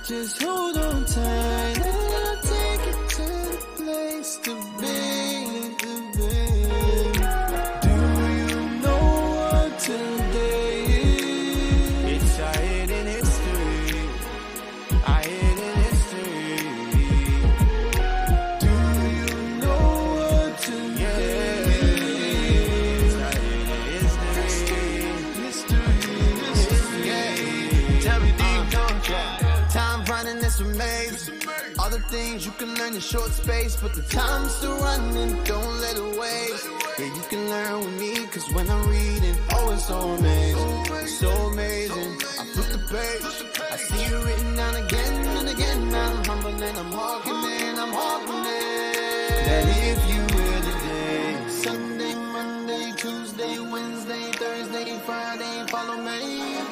Just hold on tight and I'll take you to the place to be. Do you know what today is? It's our hidden history. Our hidden history. Do you know what today is? It's our hidden history. History. Tell me, do you know? Time running this remains. All the things you can learn in short space, but the time's still running, don't let it waste. Yeah, you can learn with me, cause when I'm reading, oh, it's so amazing, so amazing. I flip the page, I see it written down again and again. I'm humble and I'm hawking it, I'm hawking it. That if you will today, Sunday, Monday, Tuesday, Wednesday, Thursday, Friday, follow me,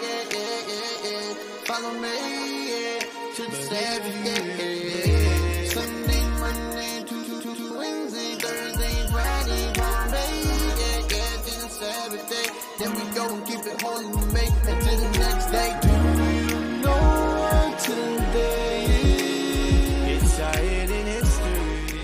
yeah. Follow me, yeah. To the Sabbath, yeah. Sunday, Monday, Tuesday, Wednesday, Thursday, Friday, follow me, yeah. To the Sabbath day. Then we go and keep it holy, we make it to the next day. Do you know what today is? it's our hidden history.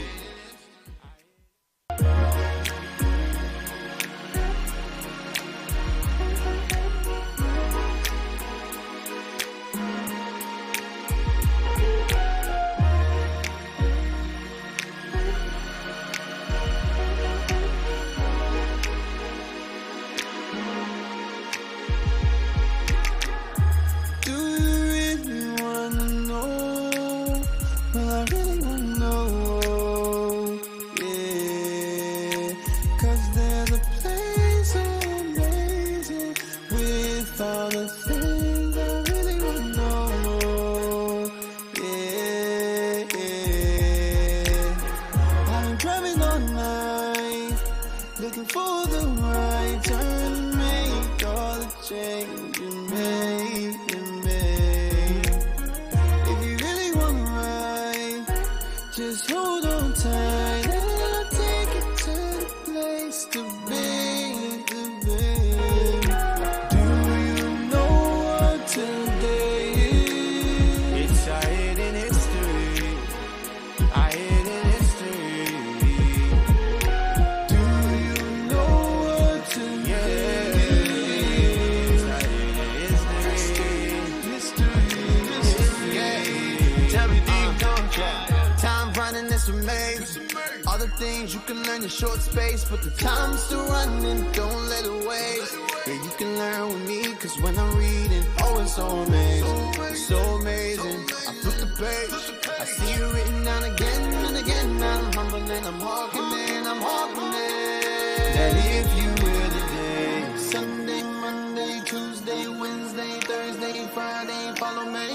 Do you really wanna know? Well, I really wanna know, yeah. 'Cause there's a place so amazing with all the things I really wanna know, yeah. I've been driving all night, looking for the right turn to make all the change you made. If you really want to ride, just hold on tight and I'll take you to the place to be. Do you know what today is? It's our hidden history. Our hidden history. Do you know what today is? It's our hidden history. History. Tell me, do you know? Time running this remains. All the things you can learn in short space, but the time's still running, don't let it waste. Yeah, you can learn with me, cause when I'm reading, oh, it's so amazing, so amazing. I flip the page, I see it written down again and again. I'm humble and I'm hawking it, I'm hawking it. That if you will today, Sunday, Monday, Tuesday, Wednesday, Thursday, Friday, follow me,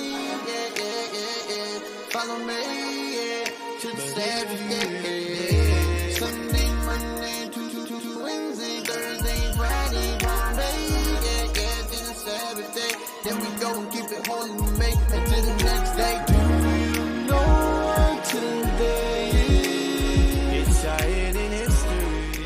yeah. Follow me, yeah. To the Sabbath, yeah. Sunday, Monday, Tuesday, Wednesday, Thursday, Friday, follow me, yeah. To the Sabbath day. Then we go and keep it holy, we make it to the next day. Do you know what today is? it's our hidden history.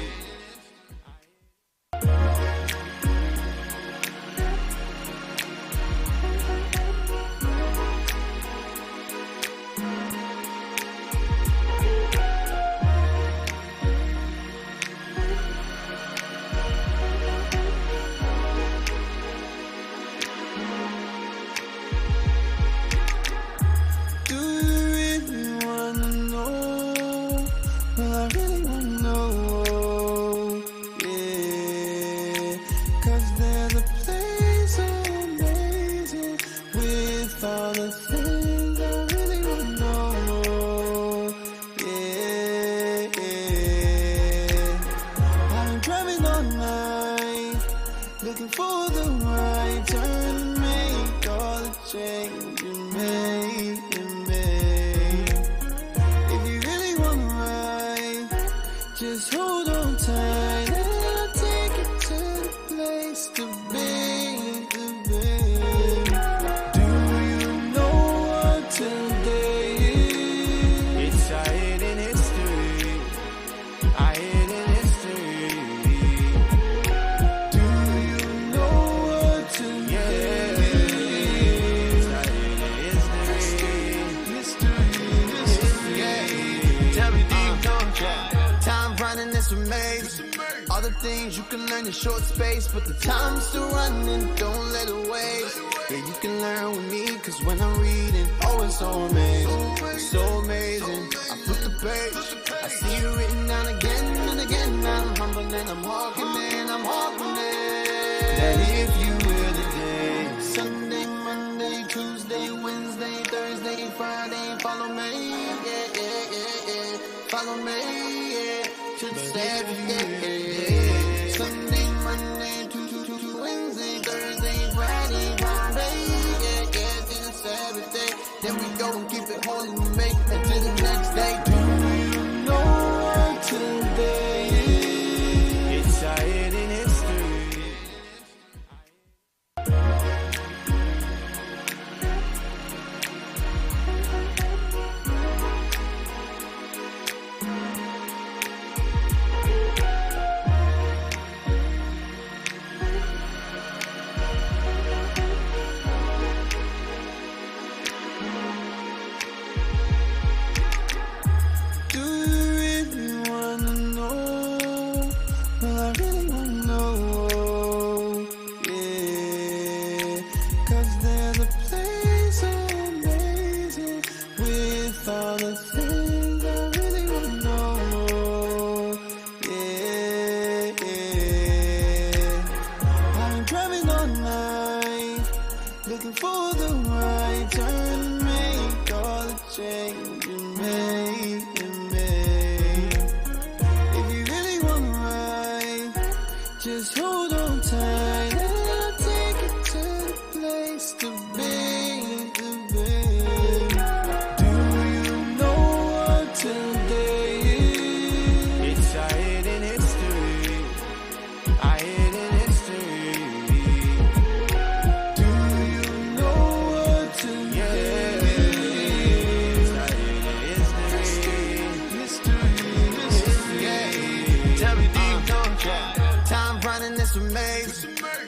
things you can learn in short space, but the time's still running, don't let it waste. Yeah, you can learn with me, cause when I'm reading, oh, it's so amazing, so amazing. I flip the page, I see it written down again and again. I'm humble and I'm walking it, that if you will today, Sunday, Monday, Tuesday, Wednesday, Thursday, Friday, follow me, yeah. Follow me, yeah. To the Sabbath, yeah. Sunday, Monday, Tuesday, Wednesday, Thursday, Friday, follow me, yeah. To the Sabbath day. Then we go and keep it holy, we make it to the next day. Do you know what today is? it's our hidden history. Looking for the right turn to make all the change you make. If you really want to ride, just hold on tight and I'll take you to the place to be, Do you know what today is? It's our hidden history, our hidden history.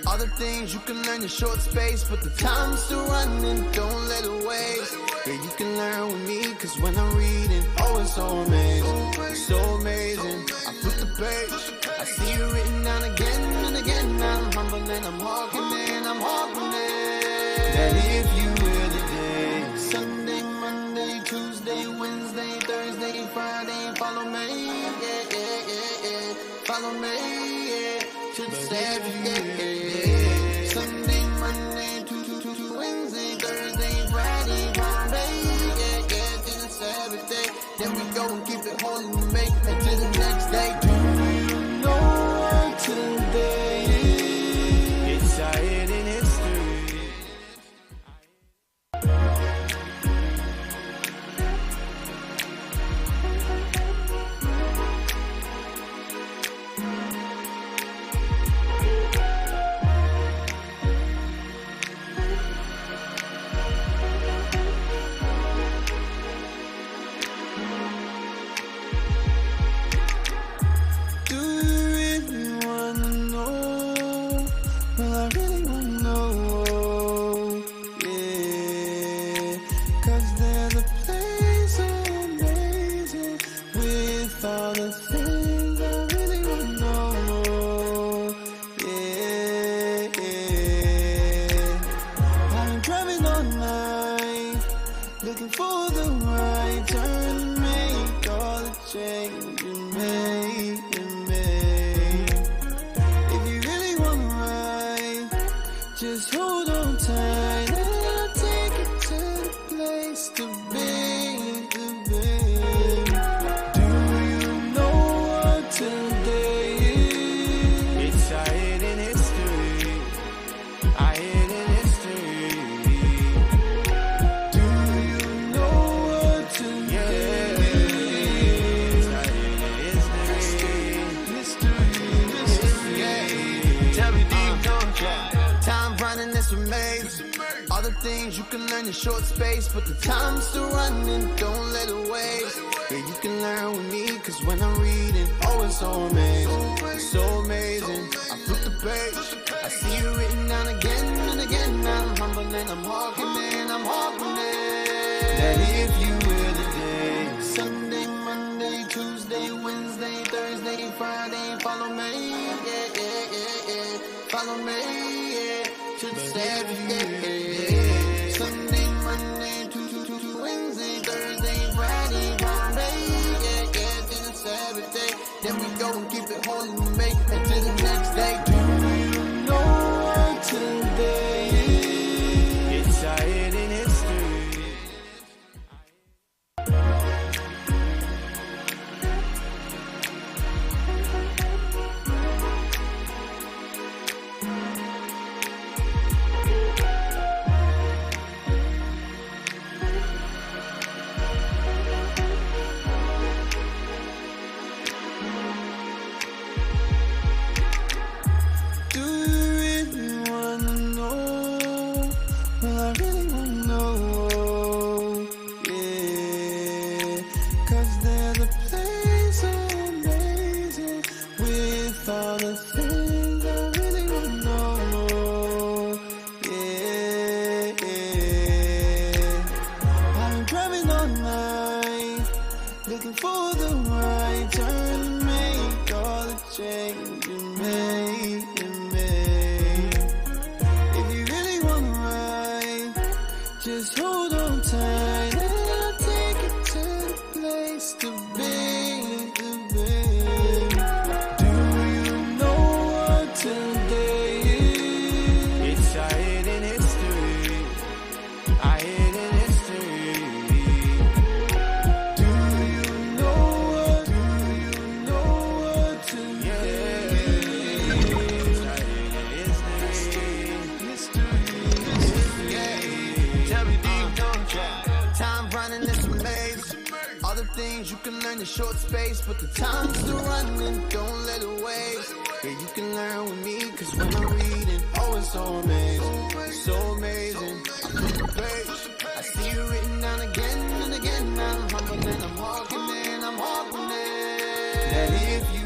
All the things you can learn in short space, but the time's still running, don't let it waste. Yeah, you can learn with me, cause when I'm reading, oh, it's so amazing, so amazing. I flip the page, I see it written down again and again. I'm humble and I'm walking it, that if you will today. Sunday, Monday, Tuesday, Wednesday, Thursday, Friday, follow me, yeah. Follow me, yeah. To the Sabbath, yeah. Sunday, Monday, Tuesday, Wednesday, Thursday, Friday, follow me, yeah. To the Sabbath day. Then we go and keep it holy, we make it to the next day. Do you know what today is? It's our hidden history. Looking for the right turn to make all the change you make. If you really want to ride, just hold on tight and I'll take you to the place to be. Do you know what today is? It's our hidden history, our hidden history. All the things you can learn in short space, but the time's still running, don't let it waste. Yeah, you can learn with me, cause when I'm reading, oh, it's so amazing, so amazing. I flip the page, I see it written down again and again. I'm humble and I'm walking it, that if you will today. Sunday, Monday, Tuesday, Wednesday, Thursday, Friday, follow me, go and keep it holy with me until the next day. Do you know what today is? It's our hidden history. You can learn in short space, but the time's still running, don't let it waste. Yeah, you can learn with me, cause when I'm reading, oh, it's so amazing, so amazing. I flip the page, I see you written down again and again. I'm humble and I'm walking in, that if you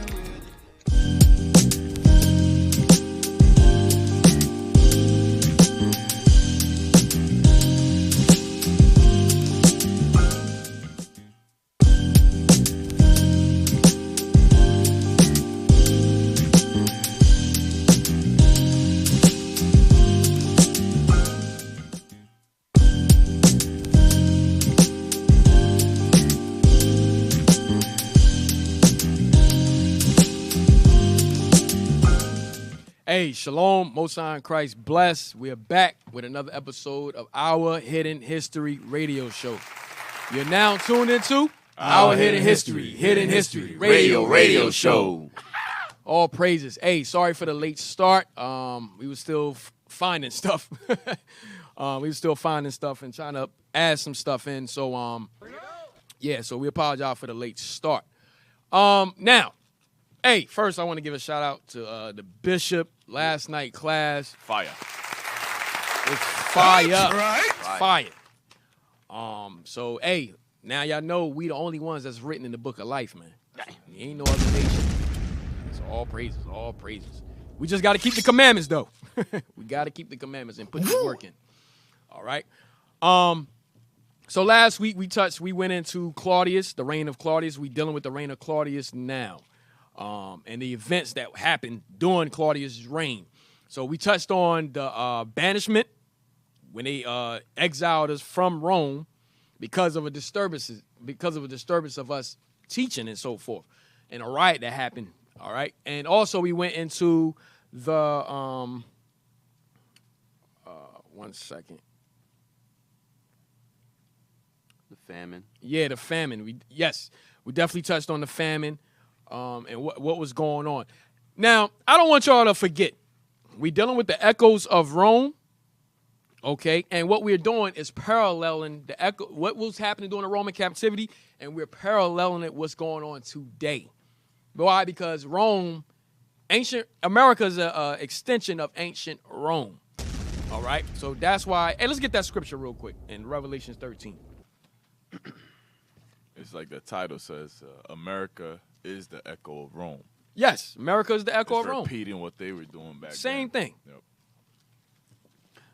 Hey, shalom, Most High in Christ bless. We are back with another episode of our Hidden History radio show. You're now tuned into our Hidden History radio show. All praises. Hey, sorry for the late start. We were still finding stuff. And trying to add some stuff in. So, so we apologize for the late start. Now, hey, first I want to give a shout out to the bishop. Last night class. Fire. It's fire. That's right. Fire. So, hey, now y'all know we the only ones that's written in the book of life, man. There ain't no other nation. It's all praises, all praises. We just got to keep the commandments, though. We got to keep the commandments and put the work in. All right. So last week we went into Claudius, the reign of Claudius. We dealing with the reign of Claudius now. And the events that happened during Claudius' reign. So we touched on the banishment when they exiled us from Rome because of a disturbance of us teaching and so forth, and a riot that happened. All right, and also we went into the one second. The famine. Yeah, the famine. We definitely touched on the famine. And what was going on. Now, I don't want y'all to forget, we're dealing with the echoes of Rome, okay? And what we're doing is paralleling what was happening during the Roman captivity, and we're paralleling it what's going on today. Why? Because ancient America is an extension of ancient Rome, all right? So that's why, hey, let's get that scripture real quick in Revelation 13. It's like the title says, America is the echo of Rome. Yes, America is the echo of Rome. Repeating what they were doing back then. Same thing. Yep.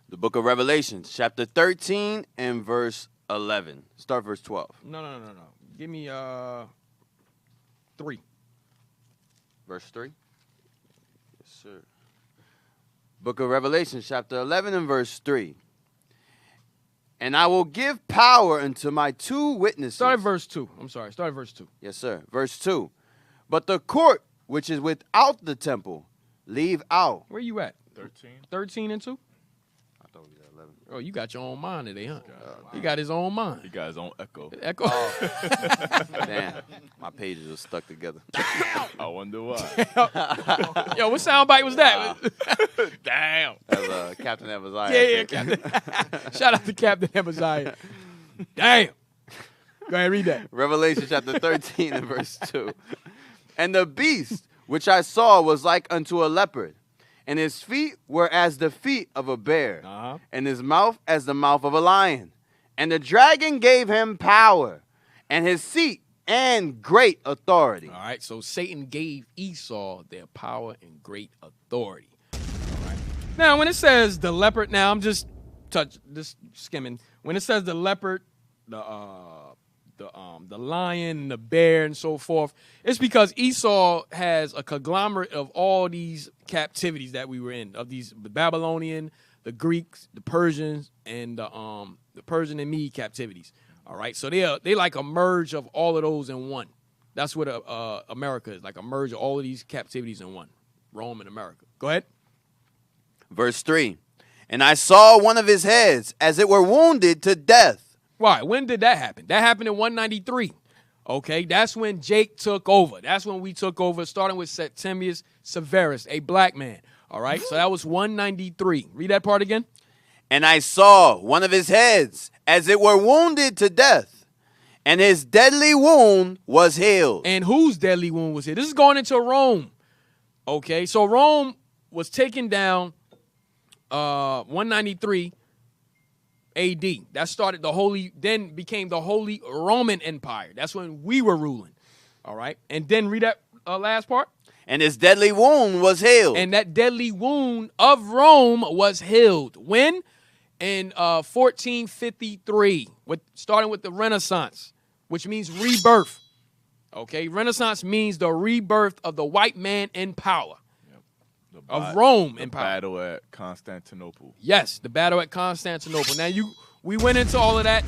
The book of Revelation, chapter 13 and verse 11. Start verse 12. No. Give me 3. Verse 3? Yes, sir. Book of Revelation, chapter 11 and verse 3. And I will give power unto my 2 witnesses. Start at verse 2. I'm sorry. Start at verse 2. Yes, sir. Verse 2. But the court which is without the temple, leave out. Where you at? 13. 13 and 2? I thought we got 11. Oh, you got your own mind today, huh? He got his own mind. He got his own echo. Echo. Damn, my pages are stuck together. I wonder why. Yo, what soundbite was that? Damn. That was Captain Amaziah. Yeah, Captain. Shout out to Captain Amaziah. Damn. Go ahead, read that. Revelation chapter 13 and verse 2. And the beast which I saw was like unto a leopard, and his feet were as the feet of a bear, and his mouth as the mouth of a lion. And the dragon gave him power, and his seat and great authority. All right, so Satan gave Esau their power and great authority. All right. Now, when it says the leopard, now I'm just skimming. When it says the leopard, the lion, the bear, and so forth, it's because Esau has a conglomerate of all these captivities that we were in, of these the Babylonian, the Greeks, the Persians, and the Persian and Mede captivities. All right, so they like a merge of all of those in one. That's what America is, like a merge of all of these captivities in one. Rome and America. Go ahead. Verse 3. And I saw one of his heads as it were wounded to death. Why? When did that happen? That happened in 193. Okay, that's when Jake took over. That's when we took over, starting with Septimius Severus, a black man. All right, so that was 193. Read that part again. And I saw one of his heads as it were wounded to death, and his deadly wound was healed. And whose deadly wound was healed? This is going into Rome. Okay, so Rome was taken down 193 AD. That started then became the Holy Roman Empire. That's when we were ruling. All right, and then read that last part. And his deadly wound was healed. And that deadly wound of Rome was healed. When? In 1453, starting with the Renaissance, which means rebirth. Okay, Renaissance means the rebirth of the white man in power. Of Rome in power. Battle at Constantinople. Yes, the battle at Constantinople. Now, we went into all of that.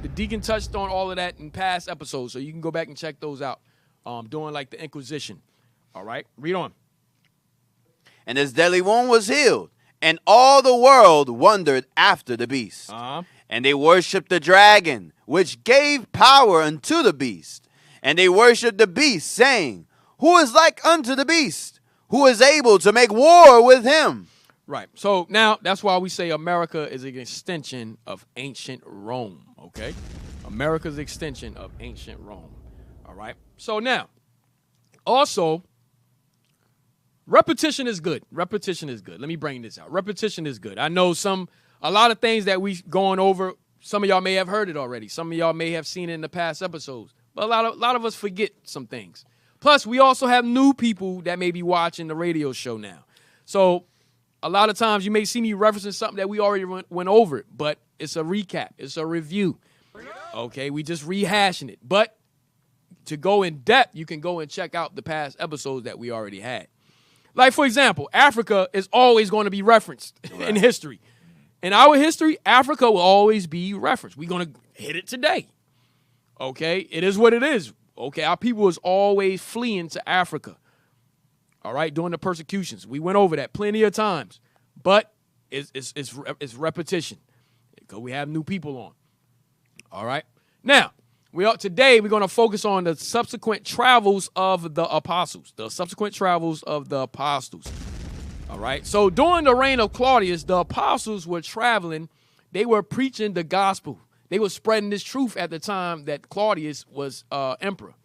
The deacon touched on all of that in past episodes, so you can go back and check those out during, like, the Inquisition. All right, read on. And his deadly wound was healed, and all the world wondered after the beast. And they worshipped the dragon, which gave power unto the beast. And they worshipped the beast, saying, Who is like unto the beast? Who is able to make war with him? Right. So now that's why we say America is an extension of ancient Rome. Okay? America's extension of ancient Rome. All right? So now, also, repetition is good. Repetition is good. Let me bring this out. Repetition is good. I know a lot of things that we going over, some of y'all may have heard it already. Some of y'all may have seen it in the past episodes. But a lot of us forget some things. Plus, we also have new people that may be watching the radio show now. So a lot of times you may see me referencing something that we already went over it, but it's a recap. It's a review. Okay, we just rehashing it. But to go in depth, you can go and check out the past episodes that we already had. Like, for example, Africa is always going to be referenced in history. In our history, Africa will always be referenced. We're going to hit it today. Okay, it is what it is. Okay, our people was always fleeing to Africa. All right, during the persecutions. We went over that plenty of times. But it's repetition because we have new people on. All right. Now, today we're going to focus on the subsequent travels of the apostles. The subsequent travels of the apostles. All right. So during the reign of Claudius, the apostles were traveling. They were preaching the gospel. They were spreading this truth at the time that Claudius was emperor.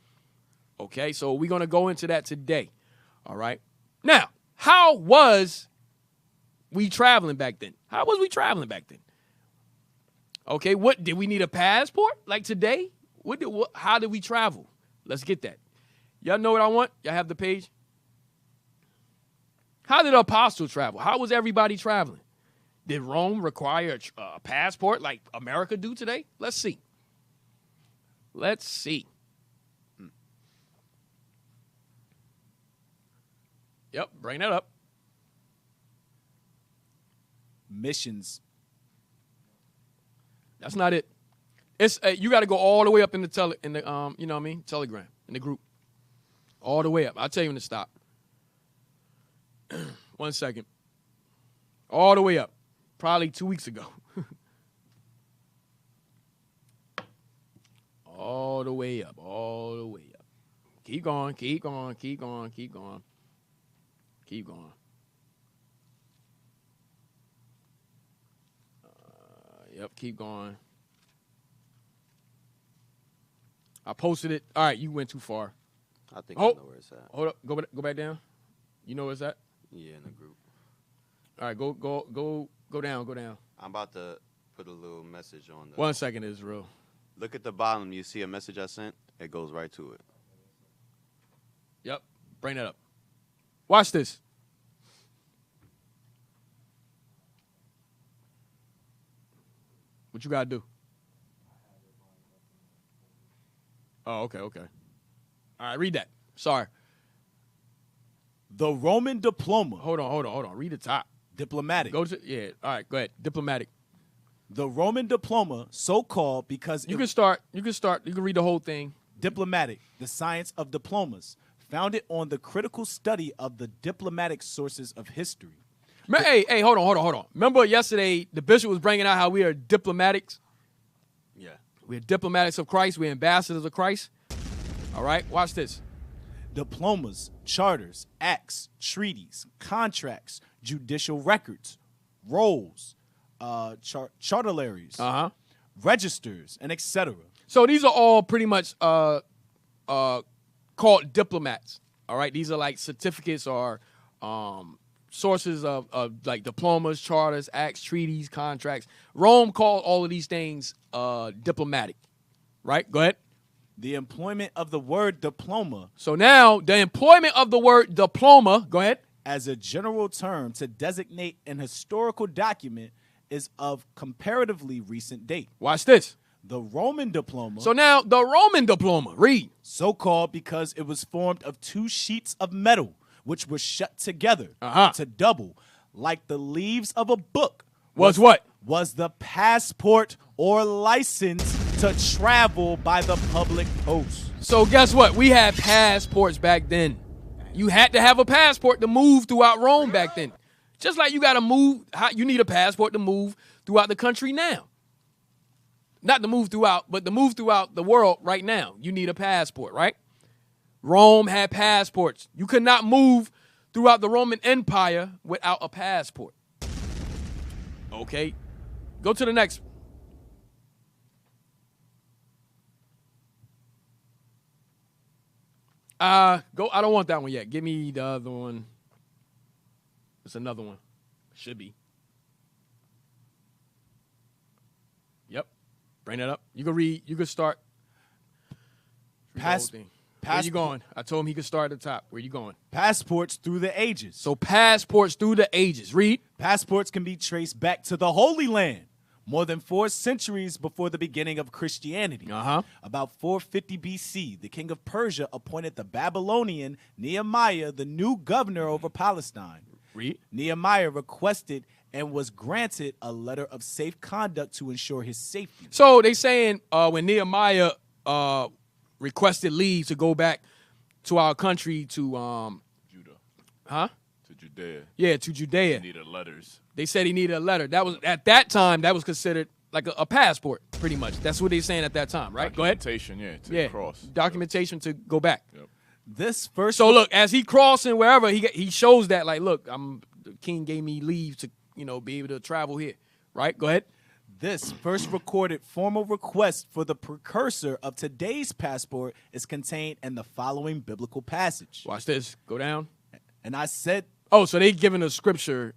Okay, so we're going to go into that today. All right. Now, how was we traveling back then? How was we traveling back then? Okay, what did we need a passport like today? How did we travel? Let's get that. Y'all know what I want? Y'all have the page? How did the apostles travel? How was everybody traveling? Did Rome require a passport like America do today? Let's see. Let's see. Yep, bring that up. Missions. That's not it. It's you got to go all the way up in the you know what I mean, Telegram in the group. All the way up. I'll tell you when to stop. 1 second. All the way up. Probably 2 weeks ago. All the way up. All the way up. Keep going. Keep going. Keep going. Keep going. Keep going. Yep. Keep going. I posted it. All right. You went too far. I think I know where it's at. Hold up. Go back down. You know where it's at? Yeah, in the group. All right. Go down. Go down. I'm about to put a little message on the. 1 second, Israel. Look at the bottom. You see a message I sent? It goes right to it. Yep. Bring that up. Watch this. What you got to do? Oh, okay. All right, read that. Sorry. The Roman diploma. Hold on. Read the top. Diplomatic. All right, go ahead. Diplomatic. The Roman diploma, so called because You can start. You can read the whole thing. Diplomatic, the science of diplomas, founded on the critical study of the diplomatic sources of history. Hey, hold on. Remember yesterday the bishop was bringing out how we are diplomatics? Yeah. We're diplomatics of Christ. We're ambassadors of Christ. All right, watch this. Diplomas, charters, acts, treaties, contracts, judicial records, rolls, chartularies, registers, and etc. So these are all pretty much called diplomats. All right, these are like certificates or sources of like diplomas, charters, acts, treaties, contracts. Rome called all of these things diplomatic. Right? Go ahead. The employment of the word diploma. So now the employment of the word diploma, go ahead, as a general term to designate an historical document is of comparatively recent date. Watch this. The Roman diploma. So now the Roman diploma, read. So called because it was formed of 2 sheets of metal, which were shut together to double, like the leaves of a book. Was what? Was the passport or license to travel by the public post. So guess what? We had passports back then. You had to have a passport to move throughout Rome back then. Just like you got to move, you need a passport to move throughout the country now. Not to move throughout, but to move throughout the world right now. You need a passport, right? Rome had passports. You could not move throughout the Roman Empire without a passport. Okay. Go to the next. I don't want that one yet. Give me the other one. It's another one. Should be. Yep. Bring that up. You can read. You can start. Where you going? I told him he could start at the top. Where you going? Passports through the ages. So passports through the ages. Read. Passports can be traced back to the Holy Land, more than 4 centuries before the beginning of Christianity. About 450 BC, the king of Persia appointed the Babylonian Nehemiah the new governor over Palestine. Read. Nehemiah requested and was granted a letter of safe conduct to ensure his safety. So they saying when Nehemiah requested leave to go back to our country to Judah. To Judea. Yeah, to Judea. He needed letters. They said he needed a letter. That was at that time. That was considered like a passport, pretty much. That's what they're saying at that time, right? Go ahead. Documentation, to cross. Documentation to go back. Yep. This first. So look, as he crossing wherever he shows that, like, look, the king gave me leave to be able to travel here, right? Go ahead. This first recorded formal request for the precursor of today's passport is contained in the following biblical passage. Watch this. Go down. And I said. Oh, so they giving a scripture.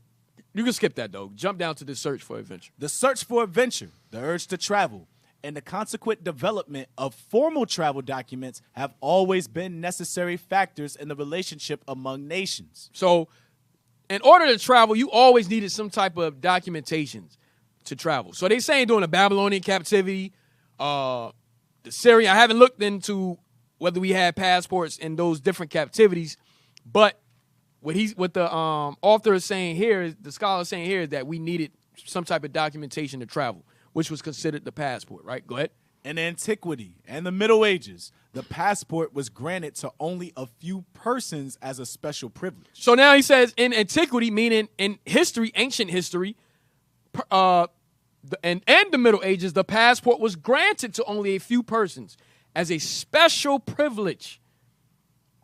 You can skip that, though. Jump down to the search for adventure. The search for adventure, the urge to travel, and the consequent development of formal travel documents have always been necessary factors in the relationship among nations. So in order to travel, you always needed some type of documentation to travel. So they saying during the Babylonian captivity, the Syrian, I haven't looked into whether we had passports in those different captivities, but what the author is saying here, the scholar is saying here, is that we needed some type of documentation to travel, which was considered the passport, right? Go ahead. In antiquity and the Middle Ages, the passport was granted to only a few persons as a special privilege. So now he says in antiquity, meaning in history, ancient history, and the Middle Ages, the passport was granted to only a few persons as a special privilege.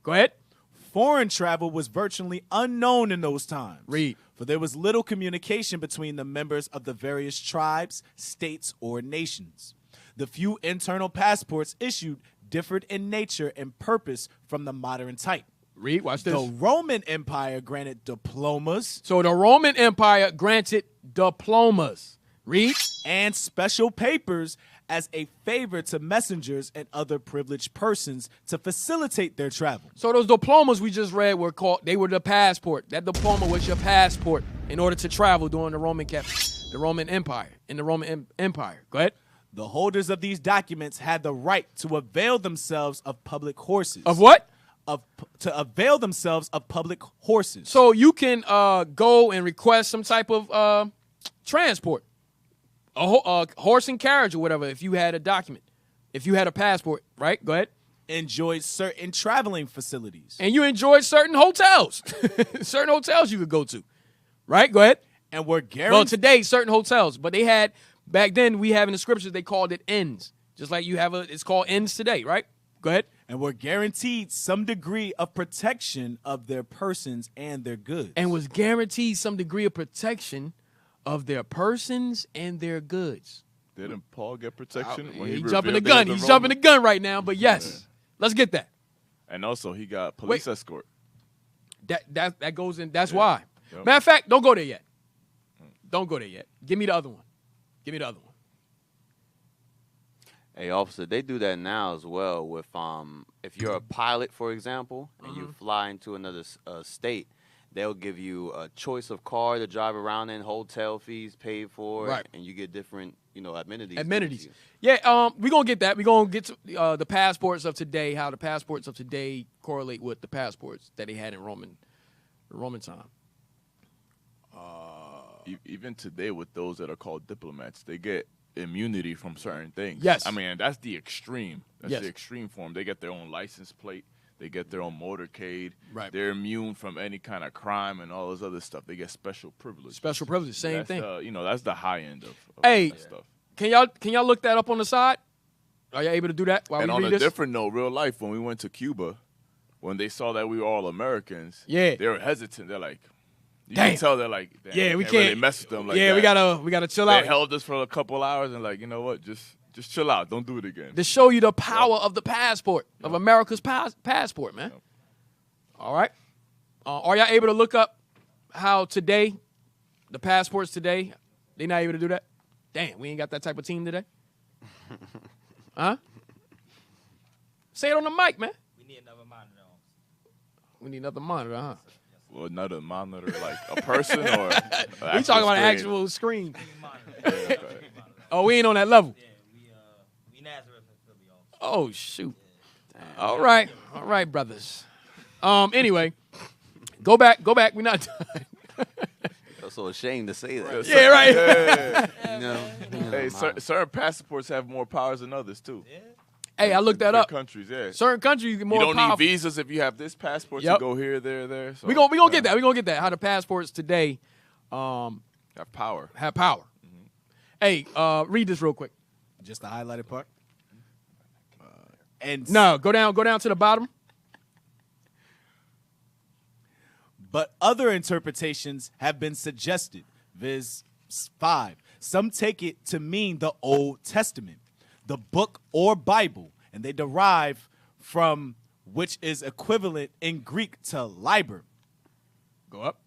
Go ahead. Foreign travel was virtually unknown in those times. Read. For there was little communication between the members of the various tribes, states, or nations. The few internal passports issued differed in nature and purpose from the modern type. Read, watch this. The Roman Empire granted diplomas. So the Roman Empire granted diplomas. Read. And special papers as a favor to messengers and other privileged persons to facilitate their travel. So those diplomas we just read were the passport. That diploma was your passport in order to travel during the Roman Empire. In the Roman Empire. Go ahead. The holders of these documents had the right to avail themselves of public horses. Of what? To avail themselves of public horses. So you can go and request some type of transport. A horse and carriage or whatever if you had a document. If you had a passport, right? Go ahead. Enjoyed certain traveling facilities. And you enjoyed certain hotels. Certain hotels you could go to. Right? Go ahead. And were guaranteed. Well, today, certain hotels. But they had, back then, we have in the scriptures, they called it inns. Just like you have it's called inns today, right? Go ahead. And were guaranteed some degree of protection of their persons and their goods. And was guaranteed some degree of protection of their persons and their goods. Didn't Paul get protection? When He's jumping the gun. He's jumping the gun right now, but yes. Let's get that. And also, he got police escort. That goes in. That's why. Yep. Matter of fact, don't go there yet. Don't go there yet. Give me the other one. Give me the other one. Hey, officer, they do that now as well with if you're a pilot, for example, and you fly into another state, they'll give you a choice of car to drive around in, hotel fees paid for, right, and you get different, amenities. Amenities. Yeah, we're going to get that. We're going to get to the passports of today, how the passports of today correlate with the passports that they had in Roman time. Even today with those that are called diplomats, they get immunity from certain things. Yes. I mean, that's the extreme. That's yes. the extreme form. They get their own license plate. They get their own motorcade. Right. They're immune from any kind of crime and all this other stuff. They get special privileges. Special privileges, same thing. That's the high end of that stuff. Can y'all look that up on the side? Are you able to do that while and we read read this? this? On a different note, real life, when we went to Cuba, when they saw that we were all Americans, yeah, they were hesitant. They're like, you damn. can tell they're like, damn, yeah, we can't really mess with them like yeah, that. we gotta chill out. They held us for a couple hours and like, you know what, just chill out. Don't do it again. To show you the power of the passport, of America's passport, man. Yep. All right. Are y'all able to look up how today, the passports today, they not able to do that? Damn, we ain't got that type of team today. Huh? Say it on the mic, man. We need another monitor. We need another monitor, huh? Well, another monitor, like a person or we talking about an actual screen. Oh, we ain't on that level. Yeah, we Nazareth in Philippi. Oh, shoot. All right, brothers. Anyway, go back. We're not done. I'm so ashamed to say that. Yeah, right. Yeah. Hey, certain passports have more powers than others too. Yeah. Hey, I looked that up. Countries, yeah. Certain countries get more powerful. You don't powerful. need visas if you have this passport to go here, there. So, we gonna get that. We gonna get that. How the passports today have power. Mm-hmm. Hey, read this real quick. Just the highlighted part. Go down to the bottom. But other interpretations have been suggested. Viz. 5. Some take it to mean the Old Testament, the book or Bible, and they derive from which is equivalent in Greek to liber. Go up.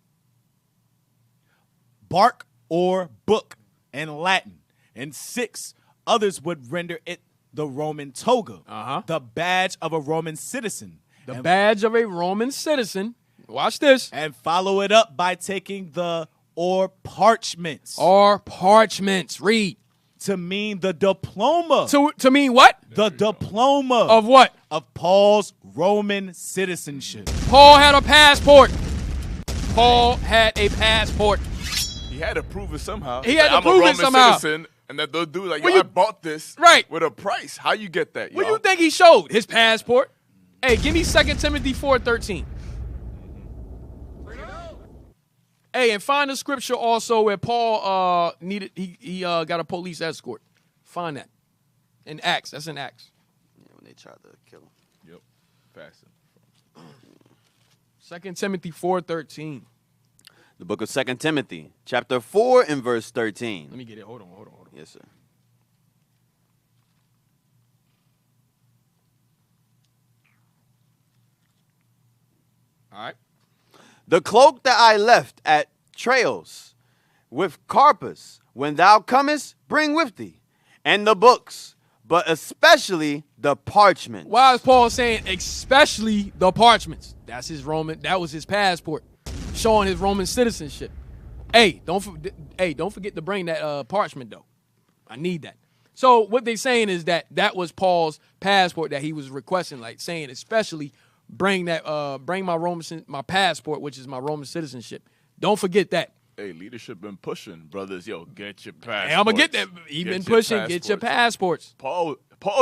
Bark or book in Latin. And 6, others would render it the Roman toga, the badge of a Roman citizen. The badge of a Roman citizen. Watch this. And follow it up by taking the or parchments. Or parchments. Read. To mean the diploma. To mean what? The diploma. Of what? Of Paul's Roman citizenship. Paul had a passport. He had to prove it somehow. I'm a Roman citizen And that they'll do like, Well, yo, you- I bought this Right. with a price. How you get that, What yo? you think he showed? His passport. Hey, give me 2 Timothy 4:13. Hey, and find the scripture also where Paul needed he got a police escort. Find that. In Acts. That's in Acts. Yeah, when they tried to kill him. Yep. Fasten. 2 Timothy 4:13. The book of 2 Timothy, chapter 4 and verse 13. Let me get it. Hold on. Yes, sir. All right. The cloak that I left at Troas with Carpus, when thou comest, bring with thee, and the books, but especially the parchment. Why is Paul saying especially the parchments? That was his passport, showing his Roman citizenship. Hey, don't forget to bring that parchment though. I need that. So what they're saying is that was Paul's passport that he was requesting, like saying especially bring my passport, which is my Roman citizenship. Don't forget that. Hey, leadership been pushing, brothers. Yo, get your passports. Hey, I'm gonna get that. He been pushing. Get your passports. Paul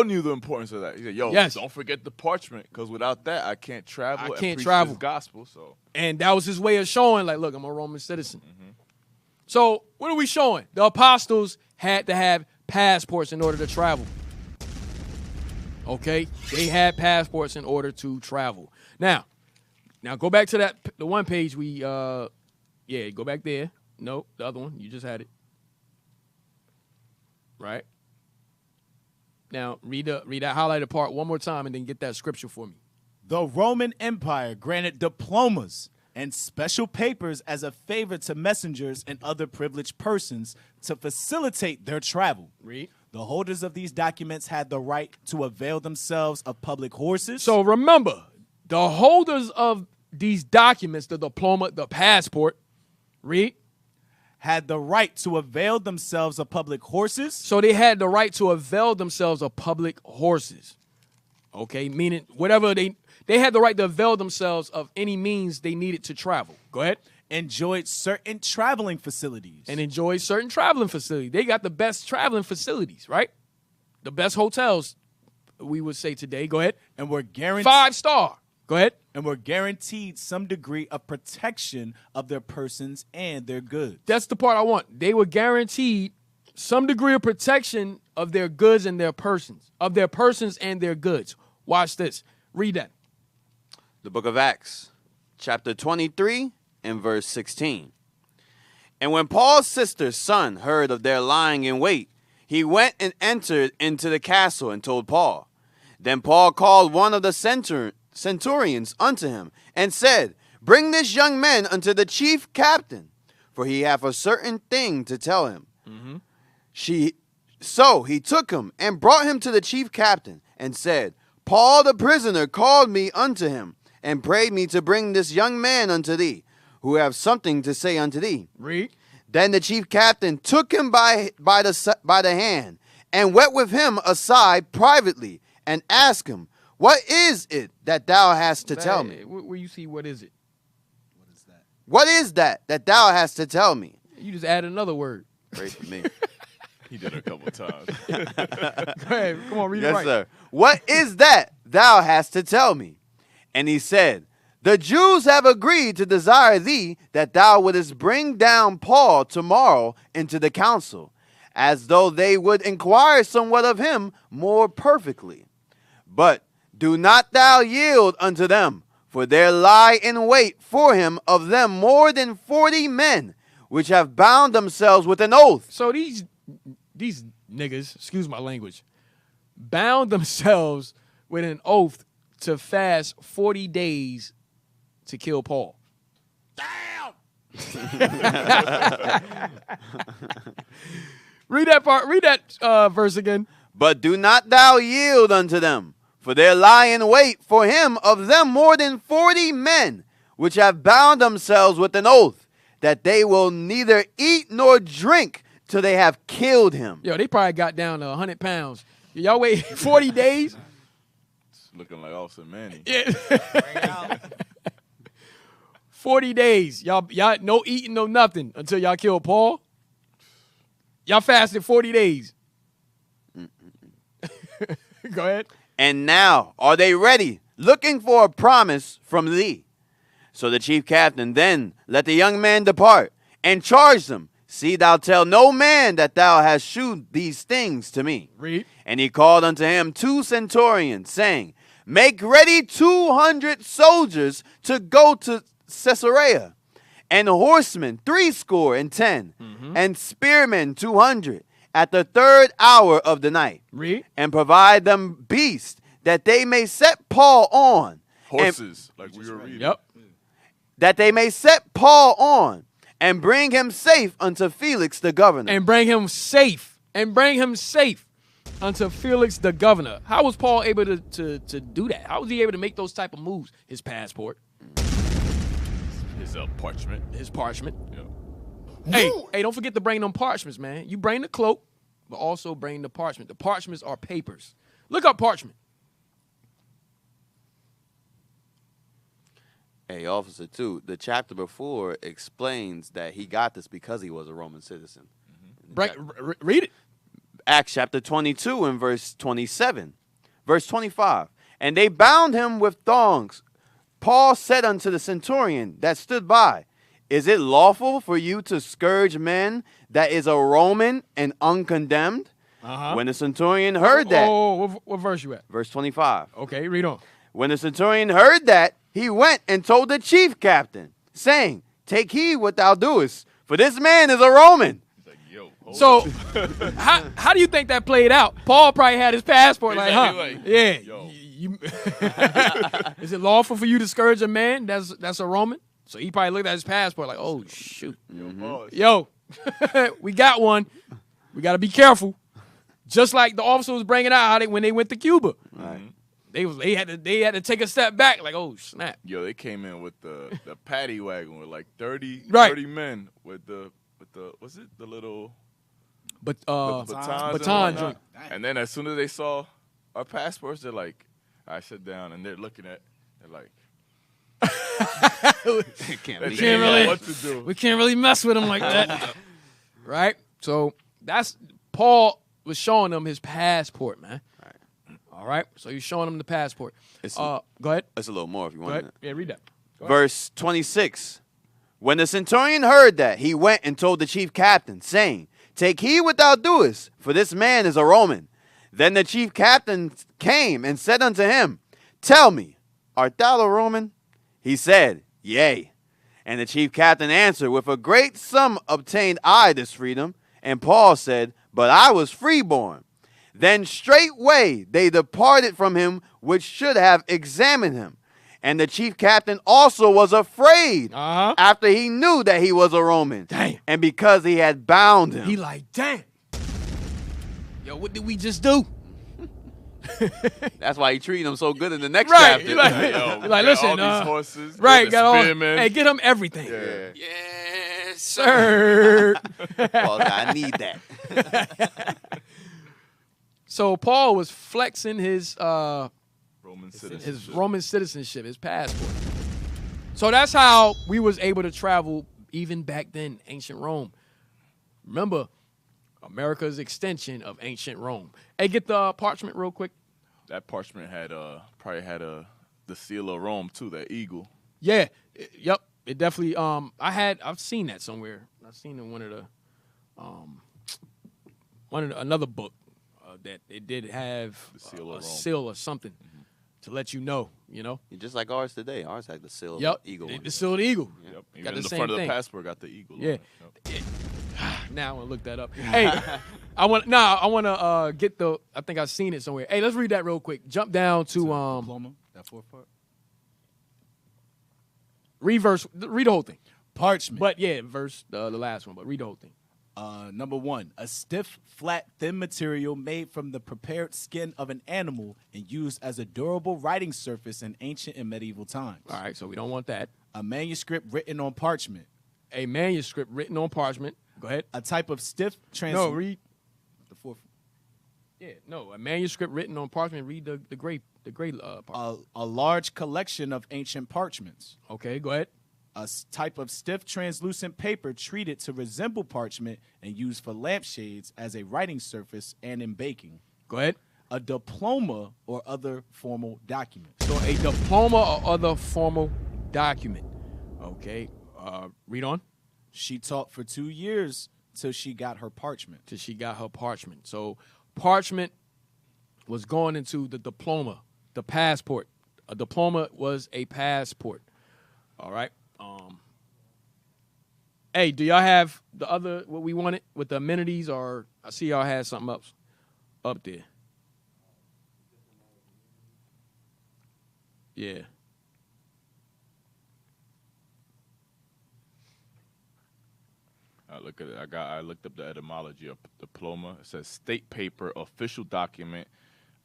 knew the importance of that. He said, yo, Yes. don't forget the parchment, because without that, I can't travel and preach travel. this gospel. So And that was his way of showing, like, look, I'm a Roman citizen. So what are we showing? The apostles had to have passports in order to travel. Okay? They had passports in order to travel. Now go back to the one page we, go back there. Nope, the other one. You just had it. Right? Now, read that highlighted part one more time and then get that scripture for me. The Roman Empire granted diplomas and special papers as a favor to messengers and other privileged persons to facilitate their travel. Read. The holders of these documents had the right to avail themselves of public horses. So remember, the holders of these documents, the diploma, the passport, read. Had the right to avail themselves of public horses. So they had the right to avail themselves of public horses. Okay, meaning whatever they had the right to avail themselves of any means they needed to travel. Go ahead. Enjoyed certain traveling facilities. And enjoy certain traveling facilities. They got the best traveling facilities, right? The best hotels, we would say today. Go ahead. And were guaranteed 5-star. Go ahead. And were guaranteed some degree of protection of their persons and their goods. That's the part I want. They were guaranteed some degree of protection of their goods and their persons, and their goods. Watch this. Read that. The book of Acts, chapter 23 and verse 16. And when Paul's sister's son heard of their lying in wait, he went and entered into the castle and told Paul. Then Paul called one of the centurions unto him and said, Bring this young man unto the chief captain, for he hath a certain thing to tell him. So he took him and brought him to the chief captain and said, Paul the prisoner called me unto him and prayed me to bring this young man unto thee, who have something to say unto thee. Read. Then the chief captain took him by the hand and went with him aside privately and asked him, What is it that thou hast to tell me? Where you see what is it? What is that thou hast to tell me? You just add another word. Pray for me. he did it a couple times. Go ahead. Come on, read it Yes, right. sir. What is that thou hast to tell me? And he said, The Jews have agreed to desire thee that thou wouldest bring down Paul tomorrow into the council, as though they would inquire somewhat of him more perfectly. But do not thou yield unto them, for there lie in wait for him of them more than 40 men, which have bound themselves with an oath. So these niggas, excuse my language, bound themselves with an oath to fast 40 days to kill Paul. Damn! Read that part. Read that verse again. But do not thou yield unto them, for there lie in wait for him of them more than 40 men, which have bound themselves with an oath, that they will neither eat nor drink till they have killed him. Yo, they probably got down to 100 pounds. Y'all wait 40 days? It's looking like Austin Manny. Yeah. Bring it out. 40 days. Y'all no eating, no nothing until y'all kill Paul. Y'all fasted 40 days. Go ahead. And now are they ready, looking for a promise from thee? So the chief captain then let the young man depart, and charged him, see thou tell no man that thou hast shewed these things to me. Read. And he called unto him 2 centurions, saying, make ready 200 soldiers to go to Caesarea, and horsemen 70, and spearmen 200, at the 3rd hour of the night. Read. And provide them beasts, that they may set Paul on. Horses, like we were reading. Yep. That they may set Paul on, and bring him safe unto Felix the governor. And bring him safe. Unto Felix the governor. How was Paul able to do that? How was he able to make those type of moves? His passport. His parchment. His parchment. Yeah. Hey, don't forget to bring them parchments, man. You bring the cloak, but also bring the parchment. The parchments are papers. Look up parchment. Hey, officer, too, the chapter before explains that he got this because he was a Roman citizen. Read it. Acts chapter 22 and verse 27. Verse 25. And they bound him with thongs. Paul said unto the centurion that stood by, is it lawful for you to scourge men that is a Roman and uncondemned? When the centurion heard that. What verse you at? Verse 25. Okay, read on. When the centurion heard that, he went and told the chief captain, saying, take heed what thou doest, for this man is a Roman. He's like, yo, So, how do you think that played out? Paul probably had his passport, like, huh? Like, yeah. yo. Is it lawful for you to scourge a man that's a Roman? So he probably looked at his passport like, oh, shoot. Yo, we got one. We got to be careful. Just like the officer was bringing out when they went to Cuba. Right. They had to take a step back, like, oh, snap. Yo, they came in with the paddy wagon with like 30 men with the what's it? The little batons baton and joint. And then as soon as they saw our passports, they're like, I sit down, and they're looking at, they're like, we can't what to do. We can't really mess with him like that. Right? So that's Paul was showing them his passport, man. All right? So he's showing them the passport. Go ahead. That's a little more if you Go want. ahead. Yeah, read that. Verse 26. When the centurion heard that, he went and told the chief captain, saying, take heed what thou doest, for this man is a Roman. Then the chief captain came and said unto him, tell me, art thou a Roman? He said, yea. And the chief captain answered, with a great sum obtained I this freedom. And Paul said, but I was freeborn. Then straightway they departed from him, which should have examined him. And the chief captain also was afraid after he knew that he was a Roman. Damn. And because he had bound him. He like, damn. Yo, what did we just do? That's why he treated him so good in the next Right. chapter. You're like, Yo, you're like, got listen, all these horses, right, the got all, spearmen. hey, get him everything. Yeah. Yes, sir. Paul said, I need that. So Paul was flexing his Roman citizenship. his Roman citizenship, his passport. So that's how we was able to travel even back then, ancient Rome. Remember, America's extension of ancient Rome. Hey, get the parchment real quick. That parchment had probably had the seal of Rome too, that eagle. Yeah, yep. It definitely. I've seen that somewhere. I've seen it in another book that it did have The seal of a Rome. seal or something to let you know. You know. Just like ours today. Ours had the seal Yep. of the eagle. The seal of the eagle. Yep. Got Even the the same front of thing. the passport got the eagle. Yeah. on it. Yep. Now I want to look that up. Hey, I want to get the. I think I've seen it somewhere. Hey, let's read that real quick. Jump down to Diploma, that fourth part. read the whole thing. Parchment. But yeah, verse the last one. But read the whole thing. Number 1, a stiff, flat, thin material made from the prepared skin of an animal and used as a durable writing surface in ancient and medieval times. All right, so we don't want that. A manuscript written on parchment. A manuscript written on parchment. Go ahead. A type of stiff No, read. the fourth. Yeah, no, a manuscript written on parchment. Read the gray part. A large collection of ancient parchments. Okay, go ahead. type of stiff translucent paper treated to resemble parchment and used for lampshades as a writing surface and in baking. Go ahead. A diploma or other formal document. So a diploma or other formal document. Okay. Read on. She taught for 2 years till she got her parchment. So parchment was going into the diploma, the passport. A diploma was a passport. All right. Hey, do y'all have the other, what we wanted with the amenities, or I see y'all had something else up there? Yeah. Look at it. I looked up the etymology of diploma. It says state paper, official document,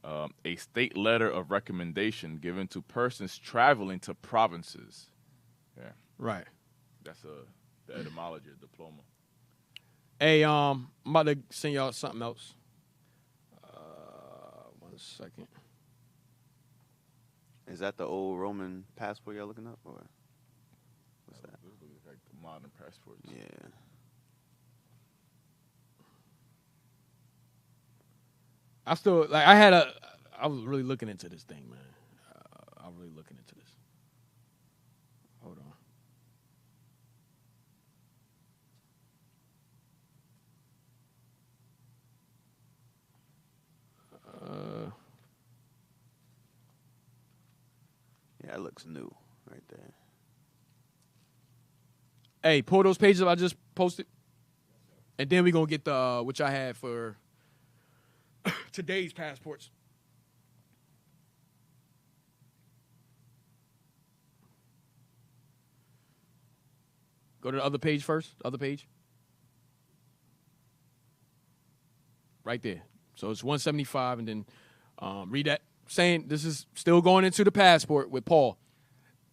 a state letter of recommendation given to persons traveling to provinces. Yeah. Right. That's the etymology of diploma. Hey, I'm about to send y'all something else. 1 second. Is that the old Roman passport y'all looking up, or what's that? This looks like the modern passports. Yeah. I was really looking into this thing, man. I was really looking into this. Hold on. Yeah, it looks new right there. Hey, pull those pages I just posted. And then we're going to get the, which I had for today's passports. Go to the other page first. The other page. Right there. So it's 175, and then read that. Saying this is still going into the passport with Paul.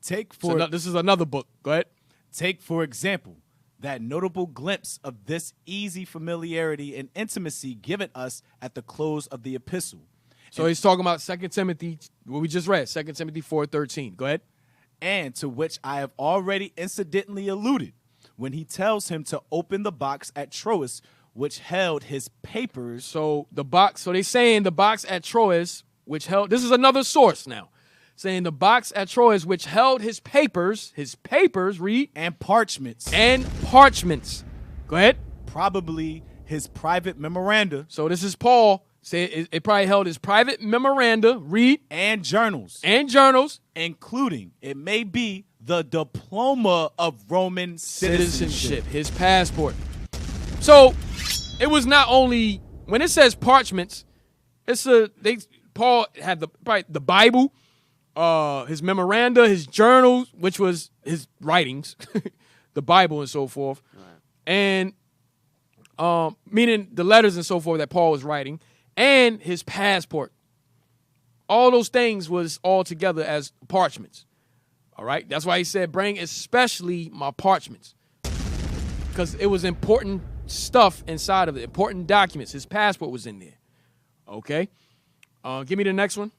This is another book. Go ahead. Take, for example, that notable glimpse of this easy familiarity and intimacy given us at the close of the epistle. So he's talking about 2 Timothy, what we just read, 2 Timothy 4:13. Go ahead. And to which I have already incidentally alluded when he tells him to open the box at Troas, which held his papers. So they're saying the box at Troas, which held, this is another source now, saying the box at Troas, which held his papers, read. And parchments. Go ahead. Probably his private memoranda. So this is Paul. Say it probably held his private memoranda, read. And journals. Including, it may be, the diploma of Roman citizenship. His passport. So it was not only, when it says parchments, Paul had the Bible, his memoranda, his journals, which was his writings, the Bible and so forth, right. And meaning the letters and so forth that Paul was writing, and his passport. All those things was all together as parchments. All right? That's why he said, bring especially my parchments. Because it was important stuff inside of it, important documents. His passport was in there. Okay? Give me the next one.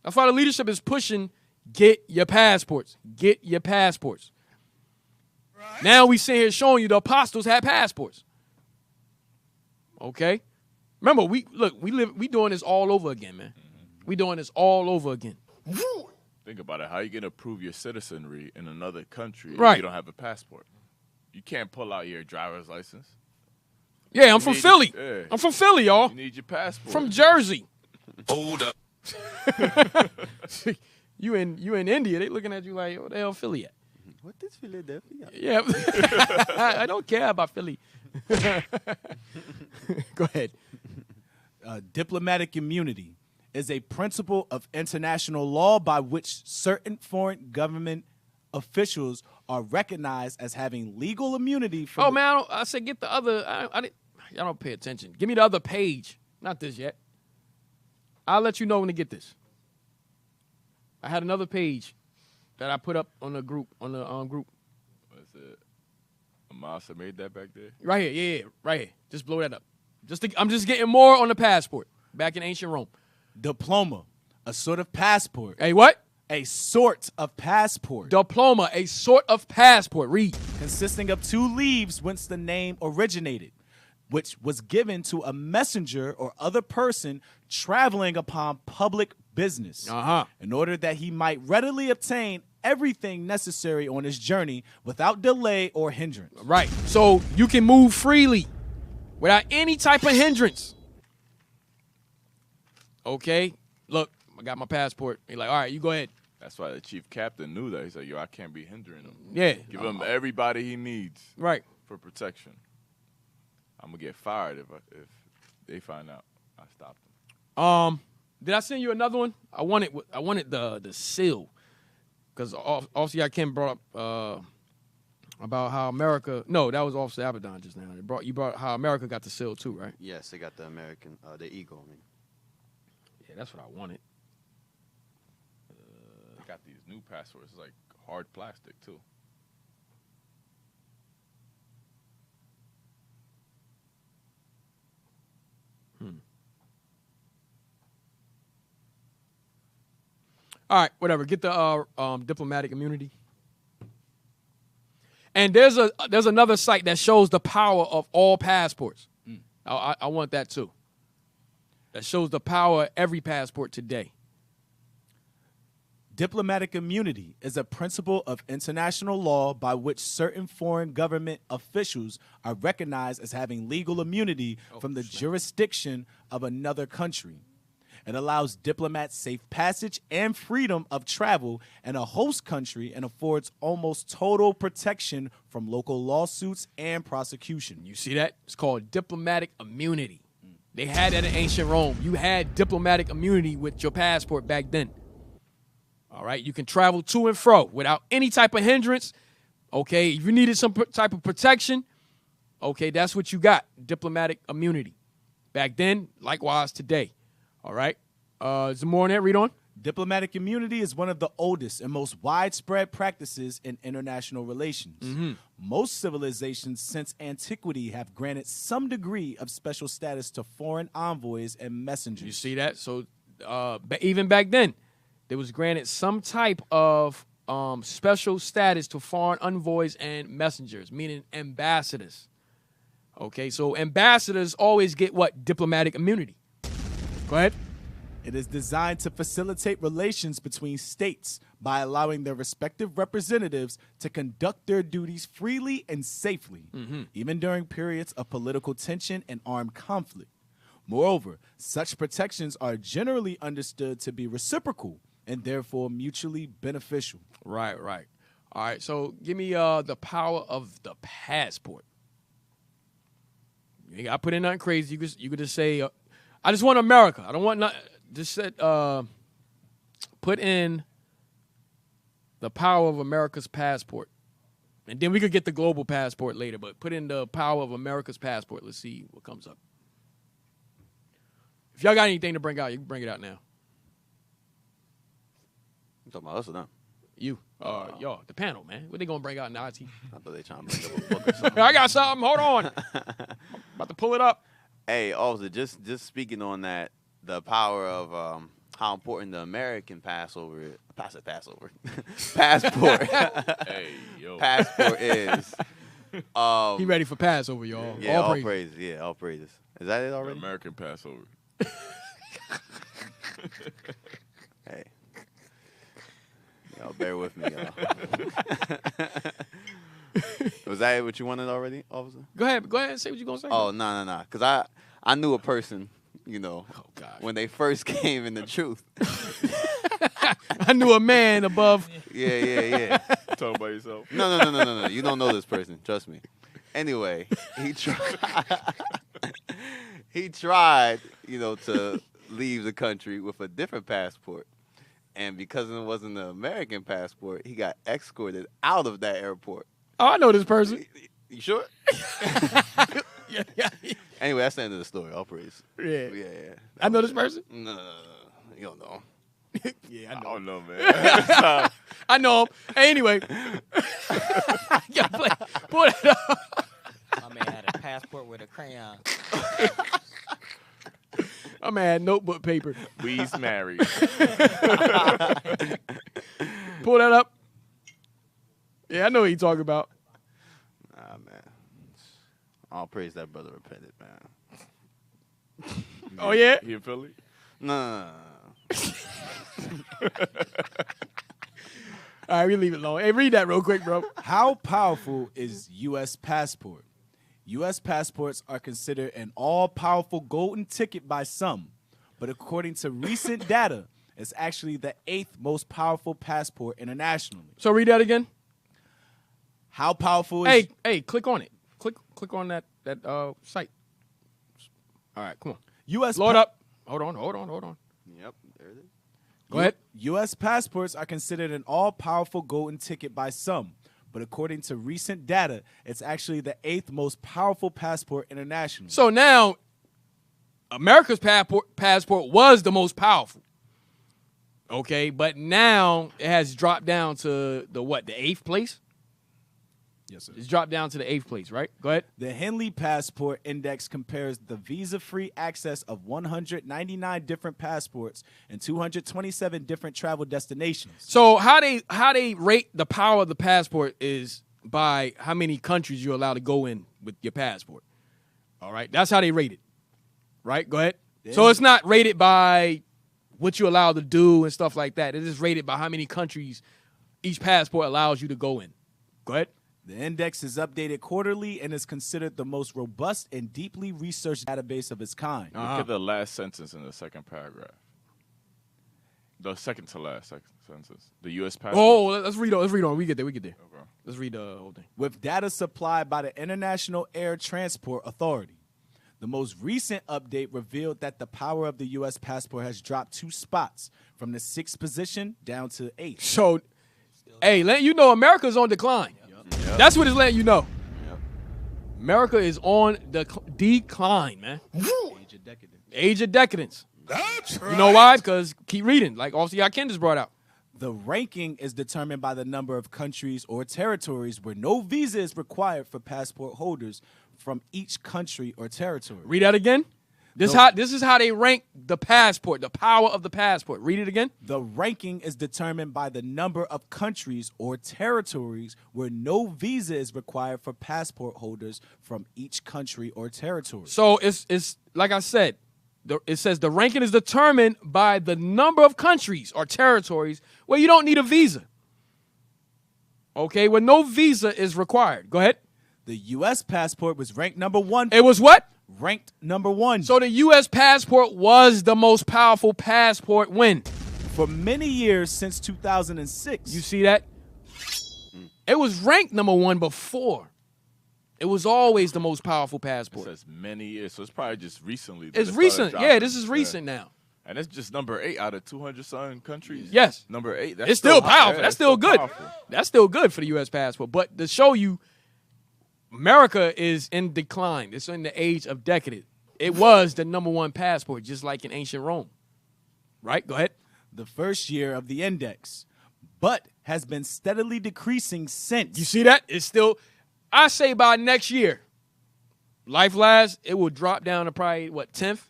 That's why the leadership is pushing, get your passports. Get your passports. Right. Now we sit here showing you the apostles had passports. Okay? Remember, we doing this all over again, man. Mm-hmm. We doing this all over again. Think about it. How are you going to prove your citizenry in another country if you don't have a passport? You can't pull out your driver's license. Yeah, I'm from Philly. I'm from Philly, y'all. You need your passport. From Jersey. Hold up. You in India, they looking at you like, what the hell Philly at? What is Philadelphia? Yeah. I don't care about Philly. Go ahead. Diplomatic immunity is a principle of international law by which certain foreign government officials are recognized as having legal immunity from I said get the other. Y'all don't pay attention. Give me the other page. Not this yet. I'll let you know when to get this. I had another page that I put up on the group, group. What's it? Amasa made that back there? Right here, yeah, right here. Just blow that up. I'm just getting more on the passport. Back in ancient Rome. Diploma, a sort of passport. Hey, what? A sort of passport. Diploma, a sort of passport. Read. Consisting of 2 leaves whence the name originated, which was given to a messenger or other person traveling upon public business, in order that he might readily obtain everything necessary on his journey without delay or hindrance. Right. So you can move freely without any type of hindrance. Okay. Look, I got my passport. He's like, all right, you go ahead. That's why the chief captain knew that. He said, yo, I can't be hindering him. Yeah. Give him everybody he needs. Right. For protection. I'm going to get fired if they find out I stopped him. Did I send you another one? I wanted the seal. Because Officer Ken brought up about how America. No, that was Officer Abaddon just now. You brought how America got the seal too, right? Yes, they got the American, the eagle. I mean. Yeah, that's what I wanted. They got these new passports. It's like hard plastic too. All right, whatever. Get the diplomatic immunity. And there's another site that shows the power of all passports. I want that too. That shows the power of every passport today. Diplomatic immunity is a principle of international law by which certain foreign government officials are recognized as having legal immunity from the jurisdiction of another country. It allows diplomats safe passage and freedom of travel in a host country and affords almost total protection from local lawsuits and prosecution. You see that? It's called diplomatic immunity. They had that in ancient Rome. You had diplomatic immunity with your passport back then. All right? You can travel to and fro without any type of hindrance. Okay? If you needed some type of protection, okay, that's what you got, diplomatic immunity. Back then, likewise today. All right. Is there more on that? Read on. Diplomatic immunity is one of the oldest and most widespread practices in international relations. Most civilizations since antiquity have granted some degree of special status to foreign envoys and messengers. You see that? So even back then, there was granted some type of special status to foreign envoys and messengers, meaning ambassadors. Okay, so ambassadors always get what? Diplomatic immunity. Go ahead. It is designed to facilitate relations between states by allowing their respective representatives to conduct their duties freely and safely, even during periods of political tension and armed conflict. Moreover, such protections are generally understood to be reciprocal and therefore mutually beneficial. Right. All right, so give me the power of the passport. You ain't got to put in nothing crazy. You could just say... I just want America. I don't want just said put in the power of America's passport. And then we could get the global passport later, but put in the power of America's passport. Let's see what comes up. If y'all got anything to bring out, you can bring it out now. You talking about us or them? You. Y'all, the panel, man. What they gonna bring out in the IT? I thought they trying to bring up a book or something. I got something. Hold on. I'm about to pull it up. Hey, also, just speaking on that, the power of how important the American passport. Hey, yo. Passport is. He ready for Passover, y'all. Yeah, all praises. praises. Yeah, all praises. Is that it The already? American Passover. Hey. Y'all bear with me, y'all. Was that what you wanted already, officer? Go ahead and say what you gonna say. Oh, no. Because I knew a person, Oh, God. when they first came in the truth. I knew a man above. Yeah. Talk about yourself. No. You don't know this person. Trust me. Anyway, he tried, to leave the country with a different passport. And because it wasn't an American passport, he got escorted out of that airport. Oh, I know this person. You sure? Yeah. Anyway, that's the end of the story. All praise. Yeah. Yeah. I know this person. No. You don't know. Yeah, I don't know, man. I know him. Hey, anyway. Yeah, pull it up. My man had a passport with a crayon. My man had notebook paper. We's married. Pull that up. Yeah, I know what you're talking about. Nah, man. All praise that brother repented, man. Oh, yeah? He in Philly? No. All right, we leave it alone. Hey, read that real quick, bro. How powerful is U.S. passport? U.S. passports are considered an all-powerful golden ticket by some, but according to recent data, it's actually the 8th most powerful passport internationally. So read that again. How powerful is... Hey, click on it. Click on that site. All right, come on. U.S. Load up. Hold on. Yep, there it is. Go ahead. U.S. passports are considered an all-powerful golden ticket by some, but according to recent data, it's actually the 8th most powerful passport internationally. So now, America's passport was the most powerful. Okay, but now it has dropped down to the 8th place? Yes, sir. It's dropped down to the 8th place, right? Go ahead. The Henley Passport Index compares the visa-free access of 199 different passports and 227 different travel destinations. So how they rate the power of the passport is by how many countries you're allowed to go in with your passport. All right, that's how they rate it. Right? Go ahead. Yeah. So it's not rated by what you're allowed to do and stuff like that. It is rated by how many countries each passport allows you to go in. Go ahead. The index is updated quarterly and is considered the most robust and deeply researched database of its kind. Look at the last sentence in the second paragraph. The second to last sentence. The U.S. passport. Oh, let's read on. We get there. Okay. Let's read the whole thing. With data supplied by the International Air Transport Authority. The most recent update revealed that the power of the U.S. passport has dropped 2 spots from the 6th position down to 8th. So, hey, letting you know America's on decline. Yep. That's what it's letting you know. Yep. America is on the decline, man. Age of decadence. Age of decadence. That's right. You know why? Because keep reading, like obviously Ken just brought out. The ranking is determined by the number of countries or territories where no visa is required for passport holders from each country or territory. Read that again. This is how they rank the passport, the power of the passport. Read it again. The ranking is determined by the number of countries or territories where no visa is required for passport holders from each country or territory. So it's like I said, it says the ranking is determined by the number of countries or territories where you don't need a visa. Okay, where no visa is required. Go ahead. The U.S. passport was ranked number 1. It was what? Ranked number 1. So the U.S. passport was the most powerful passport when? For many years since 2006. You see that? It was ranked number 1 before. It was always the most powerful It passport. says many years, so it's probably just recently. that It's it started recent. dropping. Yeah, this is recent now. And it's just number 8 out of 200-something countries. Yes. Number 8. That's It's still high. powerful. Yeah, That's it's still good. powerful. That's still good for the U.S. passport. But to show you, America is in decline. It's in the age of decadence. It was the number 1 passport, just like in ancient Rome. Right? Go ahead. The first year of the index, but has been steadily decreasing since. You see that? It's still, I say by next year, life lasts, it will drop down to probably, 10th?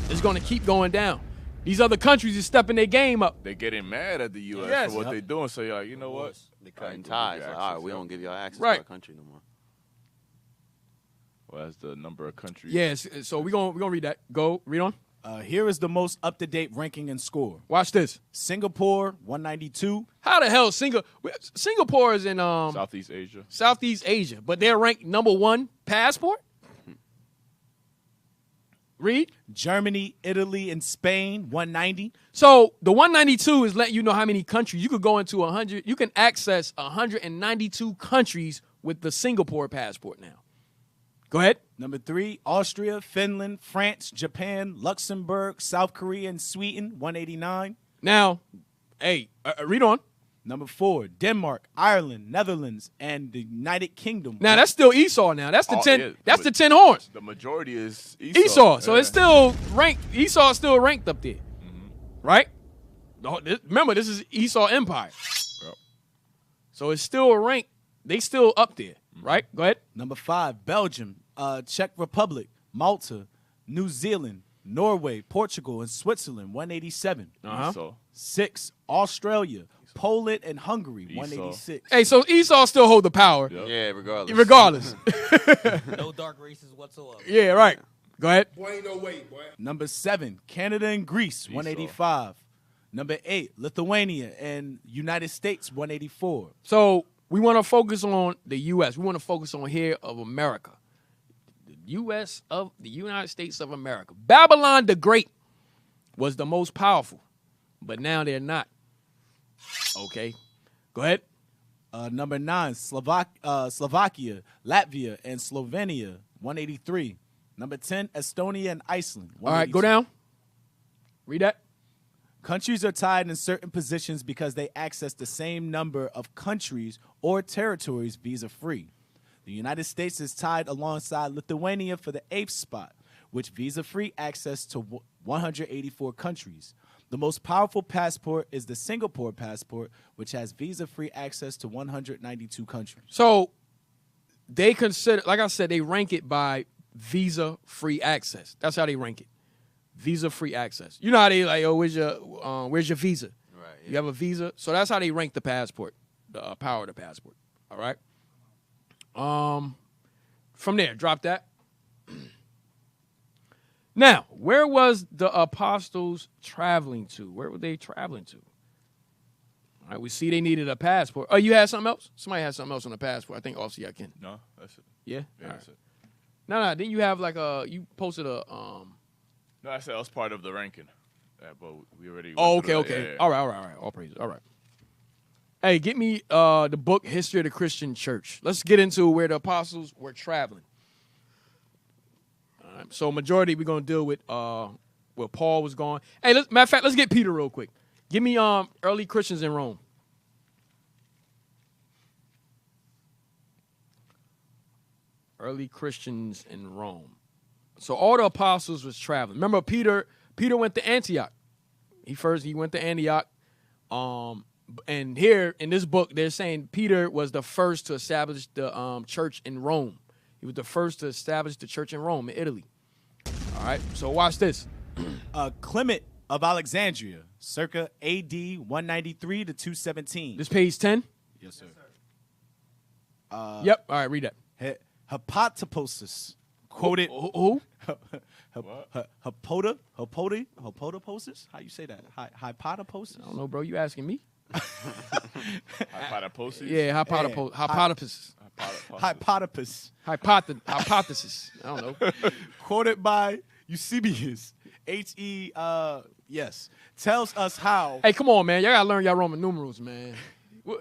It's going to keep going down. These other countries are stepping their game up. They're getting mad at the U.S. Yes. for what they're doing. So you're like, you know what? They cutting I ain't gonna ties. give you Like, all right, access, we yo. don't give y'all access Right. to our country no more. Well, that's the number of countries. Yes, so we're gonna read that. Go, read on. Here is the most up-to-date ranking and score. Watch this. Singapore, 192. How the hell Singapore is in Southeast Asia. Southeast Asia, but they're ranked number 1 passport? Read. Germany, Italy, and Spain, 190. So the 192 is letting you know how many countries you could go into 100. You can access 192 countries with the Singapore passport now. Go ahead. Number 3, Austria, Finland, France, Japan, Luxembourg, South Korea, and Sweden, 189. Now, hey, read on. Number 4, Denmark, Ireland, Netherlands, and the United Kingdom. Now that's still Esau. Now that's the 10. Yeah, that's the 10 horns. The majority is Esau. Esau. So Yeah. it's still ranked. Esau is still ranked up there, right? Remember, this is Esau Empire. Yep. So it's still ranked. They still up there, right? Go ahead. Number 5, Belgium, Czech Republic, Malta, New Zealand, Norway, Portugal, and Switzerland, 187. Uh-huh. Esau. 6, Australia, Poland and Hungary, Esau. 186. Hey, so Esau still hold the power, Yep. Yeah, regardless. regardless. No dark races whatsoever. Yeah, right. Go ahead. Boy, ain't no way, boy. Number 7, Canada and Greece, 185. Number 8, Lithuania and United States, 184. So we want to focus on the U.S. We want to focus on here of America. The U.S. of the United States of America. Babylon the Great was the most powerful, but now they're not. Okay. Go ahead. Number 9, Slovakia, Latvia, and Slovenia, 183. Number 10, Estonia and Iceland, 182. All right, go down. Read that. Countries are tied in certain positions because they access the same number of countries or territories visa-free. The United States is tied alongside Lithuania for the 8th spot, with visa-free access to 184 countries. The most powerful passport is the Singapore passport, which has visa-free access to 192 countries. So they consider, like I said, they rank it by visa-free access. That's how they rank it. Visa-free access. You know how they like, oh, where's your visa? Right. Yeah. You have a visa. So that's how they rank the passport, the power of the passport. All right. From there, drop that. Now, where was the apostles traveling to? Where were they traveling to? All right, we see they needed a passport. Oh, you had something else? Somebody had something else on the passport. I think Offsie, I can. No, that's it. Yeah? Yeah, All that's right. it. No, didn't you have like you posted a No, I said that was part of the ranking. But we already. Oh, went through okay. that. Yeah. All right. All praises. All right. Hey, get me the book History of the Christian Church. Let's get into where the apostles were traveling. All right. So majority we're gonna deal with where Paul was going. Hey, matter of fact, let's get Peter real quick. Give me early Christians in Rome. Early Christians in Rome. So all the apostles was traveling. Remember, Peter went to Antioch. He went to Antioch. And here in this book, they're saying Peter was the first to establish the church in Rome. He was the first to establish the church in Rome, in Italy. All right, so watch this. Clement of Alexandria, circa AD 193 to 217. This page 10? Yes, sir. Yep. All right, read that. Hepatoposis, quoted. Who? Hepatoposis? How you say that? Hypotoposis? I don't know, bro. You asking me? Hypothesis? Yeah, hypothesis. Hypothesis. I don't know. Quoted by Eusebius. Yes. Tells us how. Hey, come on, man. Y'all gotta learn y'all Roman numerals, man.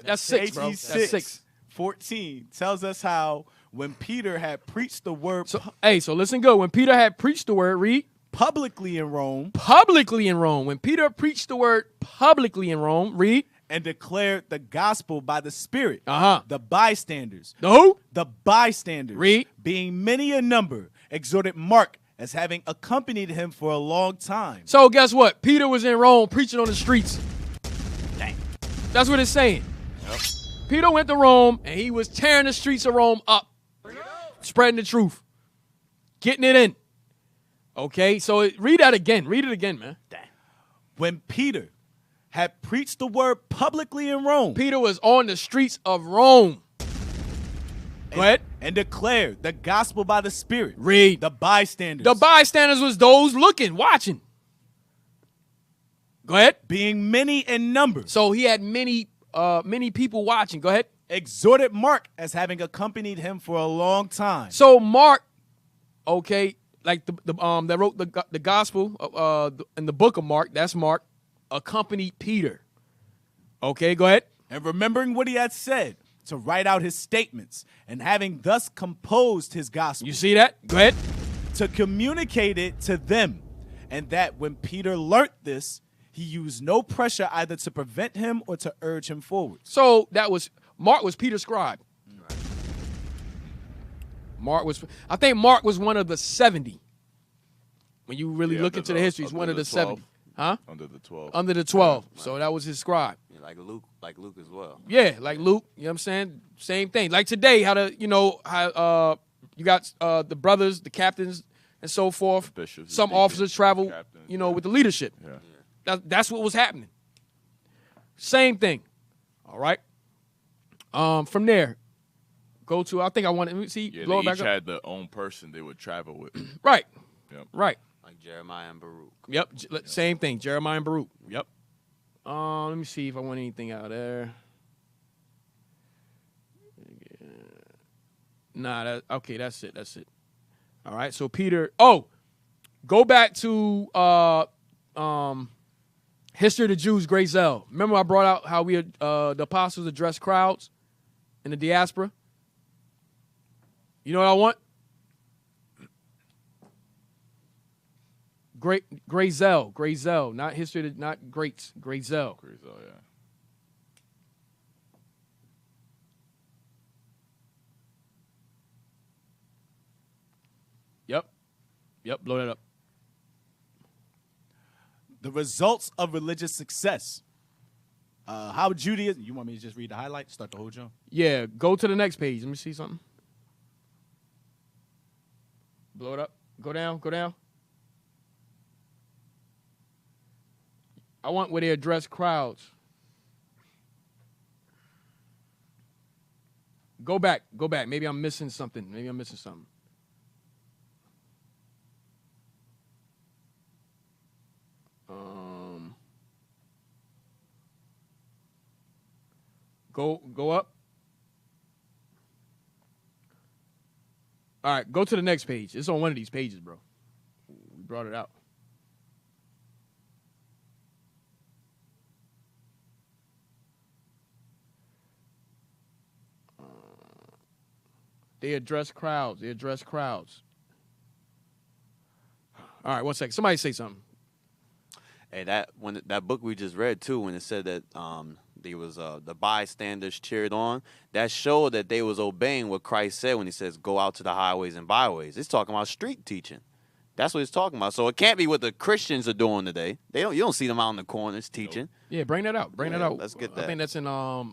That's 6, bro. That's 6. 14 tells us how when Peter had preached the word So listen good. When Peter had preached the word, read. Publicly in Rome. Publicly in Rome. When Peter preached the word publicly in Rome, read. And declared the gospel by the Spirit. Uh-huh. The bystanders. The who? The bystanders. Read. Being many in number, exhorted Mark as having accompanied him for a long time. So guess what? Peter was in Rome preaching on the streets. Dang. That's what it's saying. Yep. Peter went to Rome, and he was tearing the streets of Rome up. Spreading the truth. Getting it in. Okay, so read that again. Read it again, man. Dang. When Peter had preached the word publicly in Rome. Peter was on the streets of Rome. Go ahead. And declared the gospel by the Spirit. Read. The bystanders. The bystanders was those looking, watching. Go ahead. Being many in number. So he had many people watching. Go ahead. Exhorted Mark as having accompanied him for a long time. So Mark, okay, like that wrote the gospel in the book of Mark, that's Mark, accompanied Peter. Okay, go ahead. And remembering what he had said, to write out his statements, and having thus composed his gospel. You see that? Go ahead. To communicate it to them. And that when Peter learnt this, he used no pressure either to prevent him or to urge him forward. So Mark was Peter's scribe. I think Mark was one of the 70. When you really look into the history, he's one of the 70. Huh? Under the 12. Under the 12. So that was his scribe. Yeah, like Luke as well. Yeah, like Luke, you know what I'm saying? Same thing. Like today, how you got the brothers, the captains, and so forth. Bishops, Some deacons, officers travel, captains, with the leadership. Yeah. That's what was happening. Same thing. All right. From there, go to, I think I want to see, Yeah, blow they it back each up. had their own person they would travel with. Right. Yep. Right. Like Jeremiah and Baruch. Yep. Same thing. Jeremiah and Baruch. Yep. Let me see if I want anything out there. Nah, okay, that's it. That's it. All right. So Peter, go back to History of the Jews, Great Zeal. Remember I brought out how we the apostles addressed crowds in the diaspora? You know what I want? Great Zeal, not history, not greats, Great Zeal. Great Zeal, yeah. Yep, blow that up. The results of religious success. How Judaism, you want me to just read the highlights, start the whole jump? Yeah, go to the next page. Let me see something. Blow it up. Go down. I want where they address crowds. Go back. Maybe I'm missing something. Go up. All right, go to the next page. It's on one of these pages, bro. We brought it out. They address crowds. All right, 1 second. Somebody say something. Hey, that book we just read too, when it said that there was the bystanders cheered on, that showed that they was obeying what Christ said when he says go out to the highways and byways. It's talking about street teaching. That's what he's talking about. So it can't be what the Christians are doing today. You don't see them out in the corners teaching. Yeah, bring that out. Let's get that. I think that's in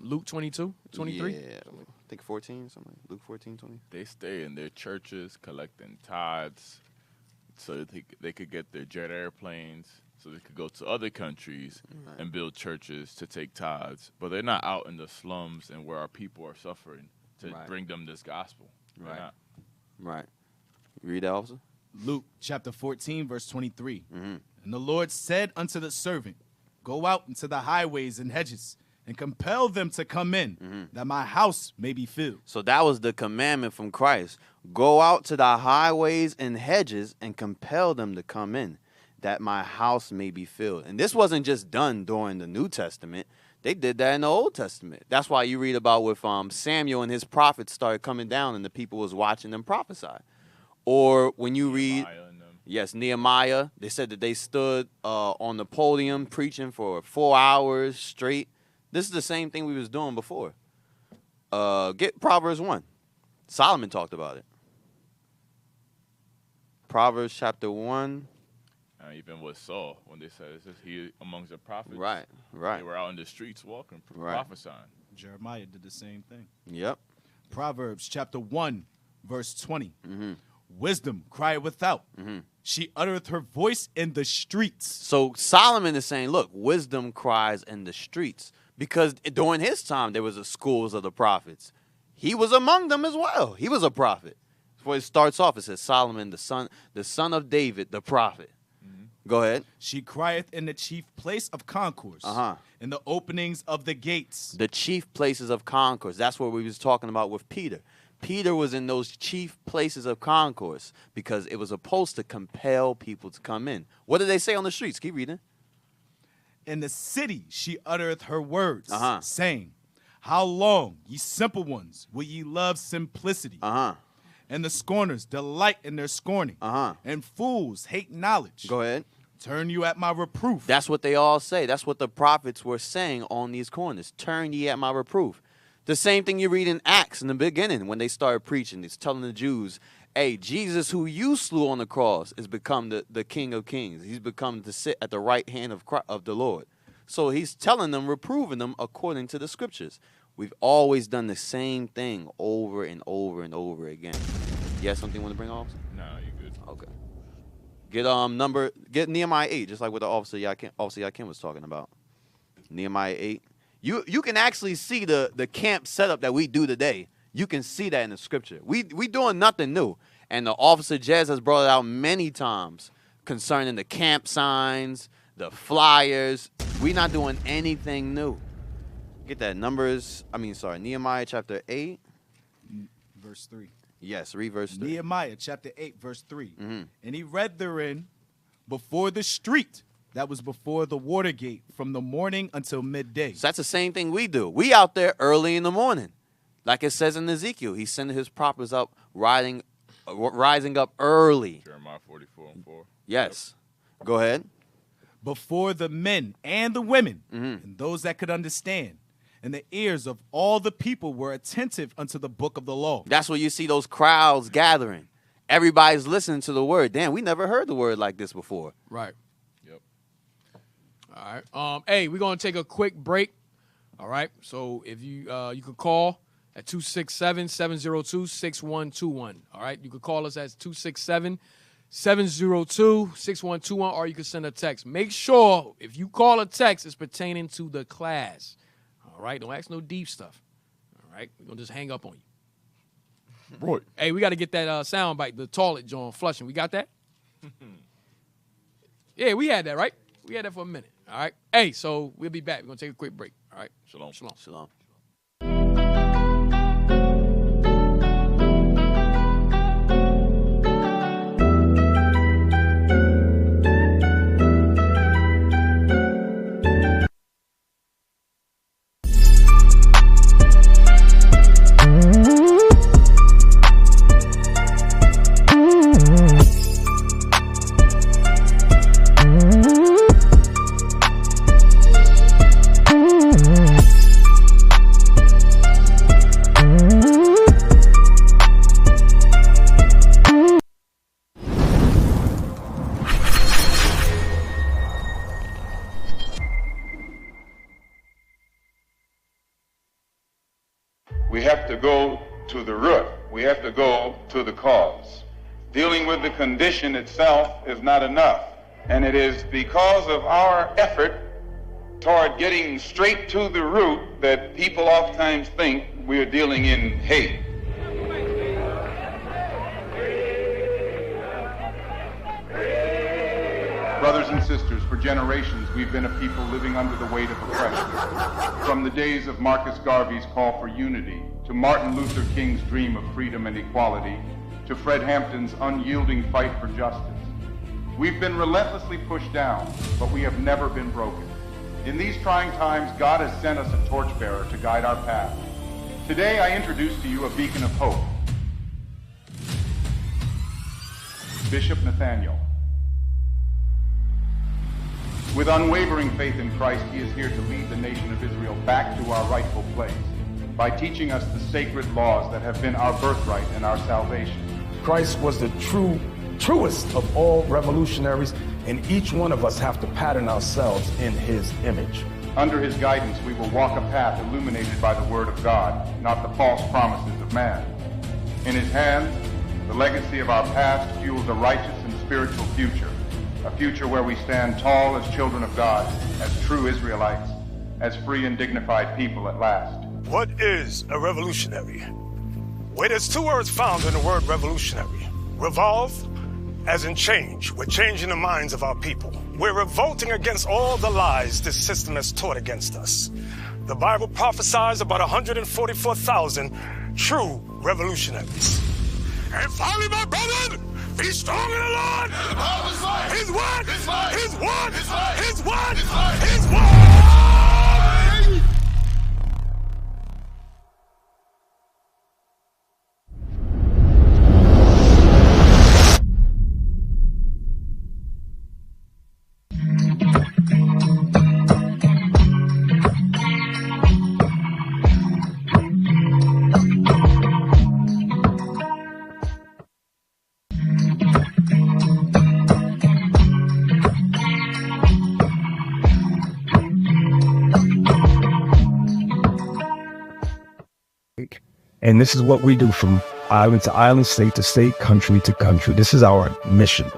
Luke 22, 23. Yeah, I think 14, something. Luke 14, 20. They stay in their churches collecting tithes so that they could get their jet airplanes, so they could go to other countries and build churches to take tithes. But they're not out in the slums and where our people are suffering to bring them this gospel. They're not. Right. Read that, officer. Luke chapter 14, verse 23. And the Lord said unto the servant, go out into the highways and hedges and compel them to come in, that my house may be filled. So that was the commandment from Christ. Go out to the highways and hedges and compel them to come in, that my house may be filled. And this wasn't just done during the New Testament. They did that in the Old Testament. That's why you read about with Samuel and his prophets started coming down and the people was watching them prophesy. Or when you read, Nehemiah, they said that they stood on the podium preaching for 4 hours straight. This is the same thing we was doing before. Get Proverbs 1. Solomon talked about it. Proverbs chapter 1. Even with Saul, when they said, is this he amongst the prophets? Right. They were out in the streets walking, prophesying. Jeremiah did the same thing. Yep. Proverbs chapter 1, verse 20. Wisdom cried without. She uttereth her voice in the streets. So Solomon is saying, look, wisdom cries in the streets. Because during his time, there was the schools of the prophets. He was among them as well. He was a prophet. Before it starts off, it says Solomon, the son of David, the prophet. Go ahead. She crieth in the chief place of concourse, in the openings of the gates. The chief places of concourse. That's what we was talking about with Peter. Peter was in those chief places of concourse because it was supposed to compel people to come in. What did they say on the streets? Keep reading. In the city she uttereth her words, saying, how long, ye simple ones, will ye love simplicity? And the scorners delight in their scorning. And fools hate knowledge. Go ahead. Turn you at my reproof. That's what they all say. That's what the prophets were saying on these corners. Turn ye at my reproof. The same thing you read in Acts in the beginning when they started preaching. It's telling the Jews, hey, Jesus who you slew on the cross has become the King of Kings. He's become to sit at the right hand of the Lord. So he's telling them, reproving them according to the scriptures. We've always done the same thing over and over and over again. You have something you want to bring off? No, you're good. Okay. Get Nehemiah 8, just like what the officer Yakin was talking about. Nehemiah 8. You can actually see the camp setup that we do today. You can see that in the scripture. We doing nothing new. And the officer Jez has brought it out many times concerning the camp signs, the flyers. We're not doing anything new. Get that Nehemiah chapter 8. Verse 3. Yes, read verse 3. Nehemiah chapter 8, verse 3. And he read therein before the street that was before the water gate from the morning until midday. So that's the same thing we do. We out there early in the morning. Like it says in Ezekiel, he's sending his prophets up, rising up early. Jeremiah 44:4. Yes. Go ahead. Before the men and the women and those that could understand. And the ears of all the people were attentive unto the book of the law. That's where you see those crowds gathering. Everybody's listening to the word. Damn, we never heard the word like this before. Right. Yep. All right. Hey, we're gonna take a quick break. All right. So if you can call at 267-702-6121. All right. You can call us at 267-702-6121, or you can send a text. Make sure if you call a text, it's pertaining to the class. All right. Don't ask no deep stuff. All right. We're gonna just hang up on you. Right. Hey, we got to get that sound bite, the toilet joint flushing. We got that? Yeah, we had that, right? We had that for a minute. All right. Hey, so we'll be back. We're going to take a quick break. All right. Shalom. Shalom. Shalom. We have to go to the root. We have to go to the cause. Dealing with the condition itself is not enough. And it is because of our effort toward getting straight to the root that people oftentimes think we're dealing in hate. Brothers and sisters, for generations we've been a people living under the weight of oppression. From the days of Marcus Garvey's call for unity, to Martin Luther King's dream of freedom and equality, to Fred Hampton's unyielding fight for justice. We've been relentlessly pushed down, but we have never been broken. In these trying times, God has sent us a torchbearer to guide our path. Today I introduce to you a beacon of hope. Bishop Nathaniel. With unwavering faith in Christ, he is here to lead the nation of Israel back to our rightful place by teaching us the sacred laws that have been our birthright and our salvation. Christ was the truest of all revolutionaries, and each one of us have to pattern ourselves in his image. Under his guidance, we will walk a path illuminated by the word of God, not the false promises of man. In his hands, the legacy of our past fuels a righteous and spiritual future. A future where we stand tall as children of God, as true Israelites, as free and dignified people at last. What is a revolutionary? Well, there's two words found in the word revolutionary. Revolve, as in change. We're changing the minds of our people. We're revolting against all the lies this system has taught against us. The Bible prophesies about 144,000 true revolutionaries. And finally, my brother, be strong in the Lord. His word. His word. His word. His word. His word. And this is what we do from island to island, state to state, country to country. This is our mission.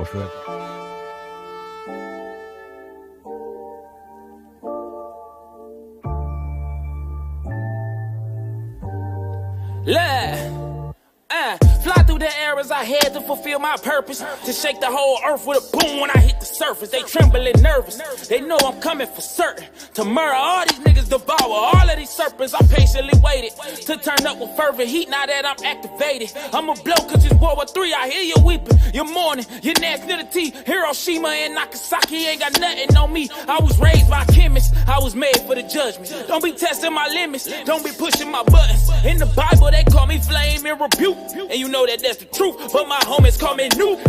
Fly through the air as I head to fulfill my purpose. To shake the whole earth with a boom when I hit the surface. They trembling nervous. They know I'm coming for certain. To murder all these niggas, devour all of these serpents. I patiently waited to turn up with fervent heat now that I'm activated. I'ma blow cause it's World War III. I hear you weeping, you're mourning, you're next to the T. Hiroshima and Nagasaki ain't got nothing on me. I was raised by chemists, I was made for the judgment. Don't be testing my limits, don't be pushing my buttons. In the Bible they call me flame and rebuke. And you know that that's the truth, but my homies call me nuke.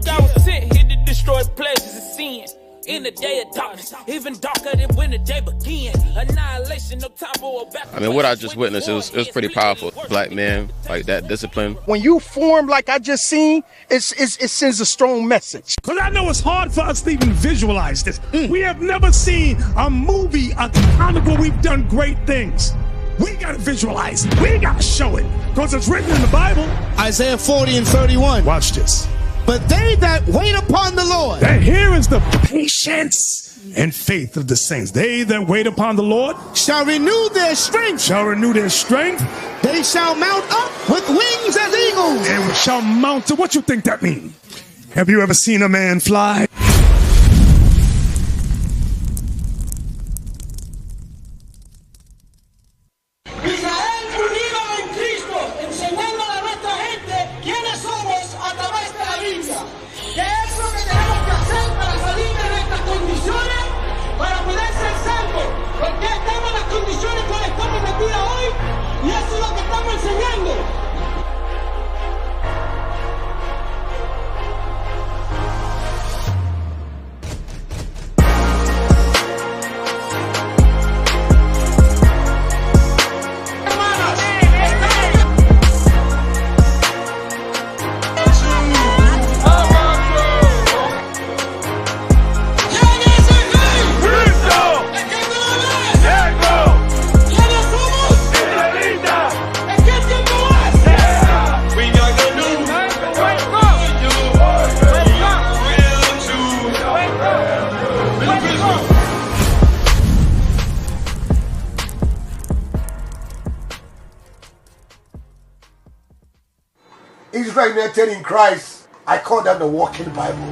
I was sent here to destroy pleasures of sin. In the day of darkness, even darker than when the day began. Annihilation, no time for a back. I mean, what I just witnessed, it was pretty powerful. Black man, like that discipline. When you form like I just seen, it sends a strong message. Because I know it's hard for us to even visualize this. We have never seen a movie, a comic where we've done great things. We got to visualize it. We got to show it. Because it's written in the Bible. Isaiah 40:31. Watch this. But they that wait upon the Lord. And here is the patience and faith of the saints. They that wait upon the Lord shall renew their strength. Shall renew their strength. They shall mount up with wings as eagles. And shall mount up. What you think that means? Have you ever seen a man fly? Israelites in Christ, I call them the walking Bible.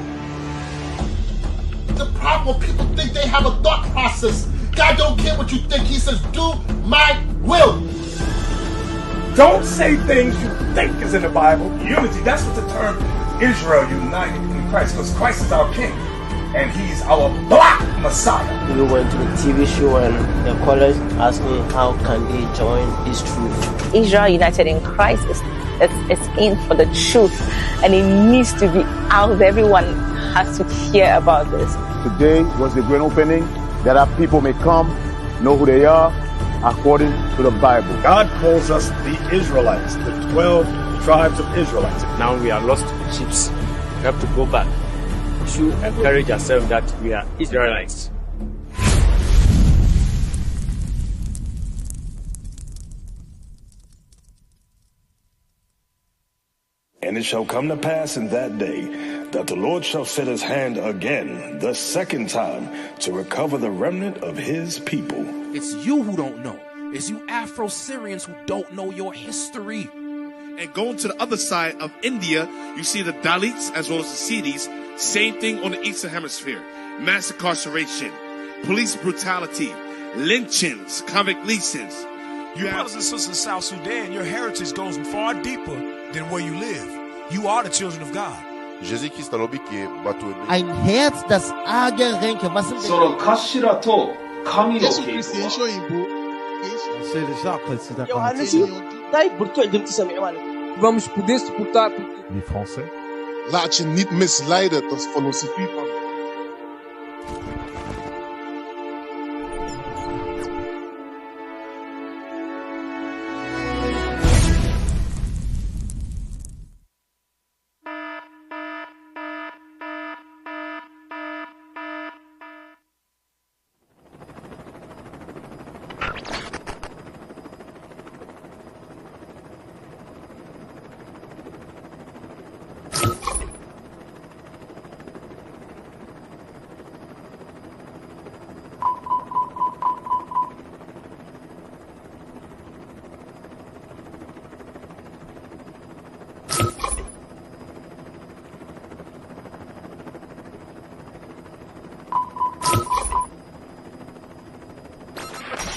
The problem when people think they have a thought process. God don't care what you think. He says, do my will. Don't say things you think is in the Bible. Unity, that's what the term Israel united in Christ. Because Christ is our king. And he's our black Messiah. We went to the TV show and the callers asked me how can they join this truth. Israel United in Christ it's in for the truth, and it needs to be out. Everyone has to hear about this. Today was the grand opening that people may come, know who they are, according to the Bible. God calls us the Israelites, the 12 tribes of Israelites. Now we are lost sheep. We have to go back to encourage ourselves that we are Israelites. And it shall come to pass in that day that the Lord shall set his hand again, the second time, to recover the remnant of his people. It's you who don't know. It's you Afro-Syrians who don't know your history. And going to the other side of India, you see the Dalits as well as the Siddhis. Same thing on the Eastern Hemisphere. Mass incarceration, police brutality, lynchings, convict leasings. You brothers and sisters in South Sudan, your heritage goes far deeper than where you live. You are the children of God. Ein Herz, das arge Ränke. Was sind Vamos poder suportar. Les Français. Laat je niet misleiden, dat is filosofie van.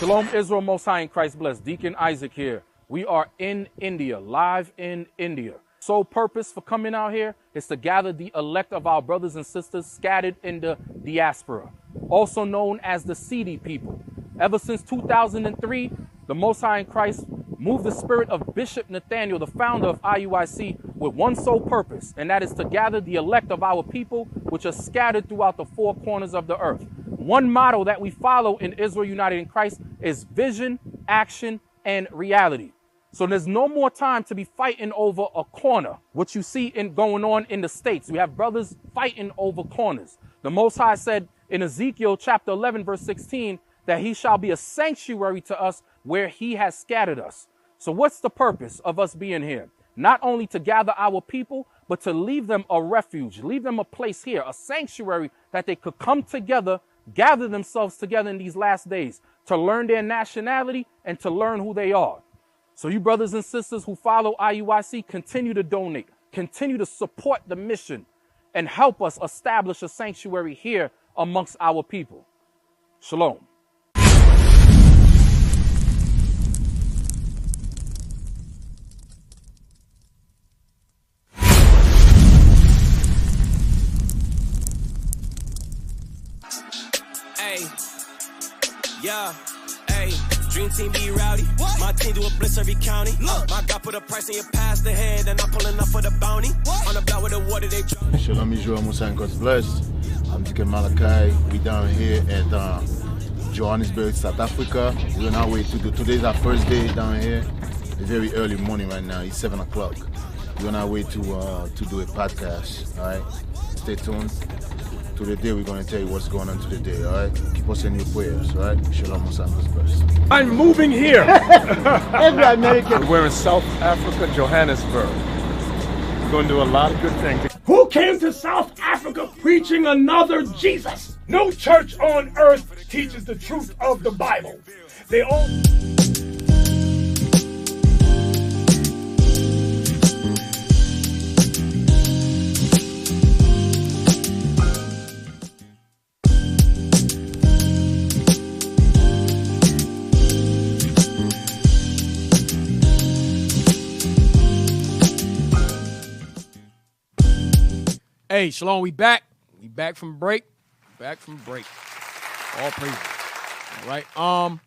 Shalom, Israel, Most High in Christ bless. Deacon Isaac here. We are in India, live in India. Sole purpose for coming out here is to gather the elect of our brothers and sisters scattered in the diaspora, also known as the seedy people. Ever since 2003, the Most High in Christ moved the spirit of Bishop Nathaniel, the founder of IUIC, with one sole purpose, and that is to gather the elect of our people, which are scattered throughout the four corners of the earth. One motto that we follow in Israel United in Christ is vision, action, and reality. So there's no more time to be fighting over a corner. What you see going on in the States, we have brothers fighting over corners. The Most High said in Ezekiel chapter 11, verse 16, that he shall be a sanctuary to us where he has scattered us. So what's the purpose of us being here? Not only to gather our people, but to leave them a refuge, leave them a place here, a sanctuary that they could come together, gather themselves together in these last days to learn their nationality and to learn who they are. So you brothers and sisters who follow IUIC, continue to donate, continue to support the mission, and help us establish a sanctuary here amongst our people. Shalom. Hey, yeah, hey, dream team be rowdy. What? My team do a blitz every county. Look. My God put a price on your past the head, and I'm pulling up for the bounty. What? On the block with the water they drop. Shalom Israel, Most High in Christ blessed. I'm Deacon Malachi. We down here at Johannesburg, South Africa. We're on our way to do, today's our first day down here. It's very early morning right now. It's 7 o'clock. We're on our way to do a podcast. All right, stay tuned. To the day, we're going to tell you what's going on to the day, all right? Keep us in your prayers, all right? Shalom, Most High in Christ blessed. I'm moving here. Every American. We're in South Africa, Johannesburg. We're going to do a lot of good things. Who came to South Africa preaching another Jesus? No church on earth teaches the truth of the Bible. They all... Hey, Shalom, we back. We back from break. Back from break. All praises. All right.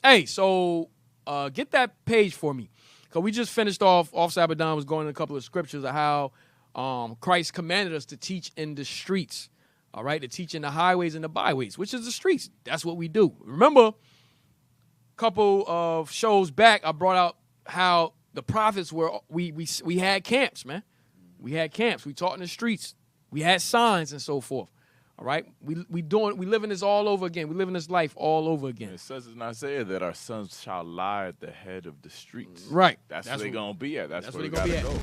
Hey, so get that page for me. Because we just finished off Sabadan was going in a couple of scriptures of how Christ commanded us to teach in the streets. All right, to teach in the highways and the byways, which is the streets. That's what we do. Remember, a couple of shows back, I brought out how the prophets were, we had camps, man. We had camps. We taught in the streets. We had signs and so forth. All right, we living this all over again. We living this life all over again. It says in Isaiah that our sons shall lie at the head of the streets. Right. That's where they're gonna be at. That's where we gotta go.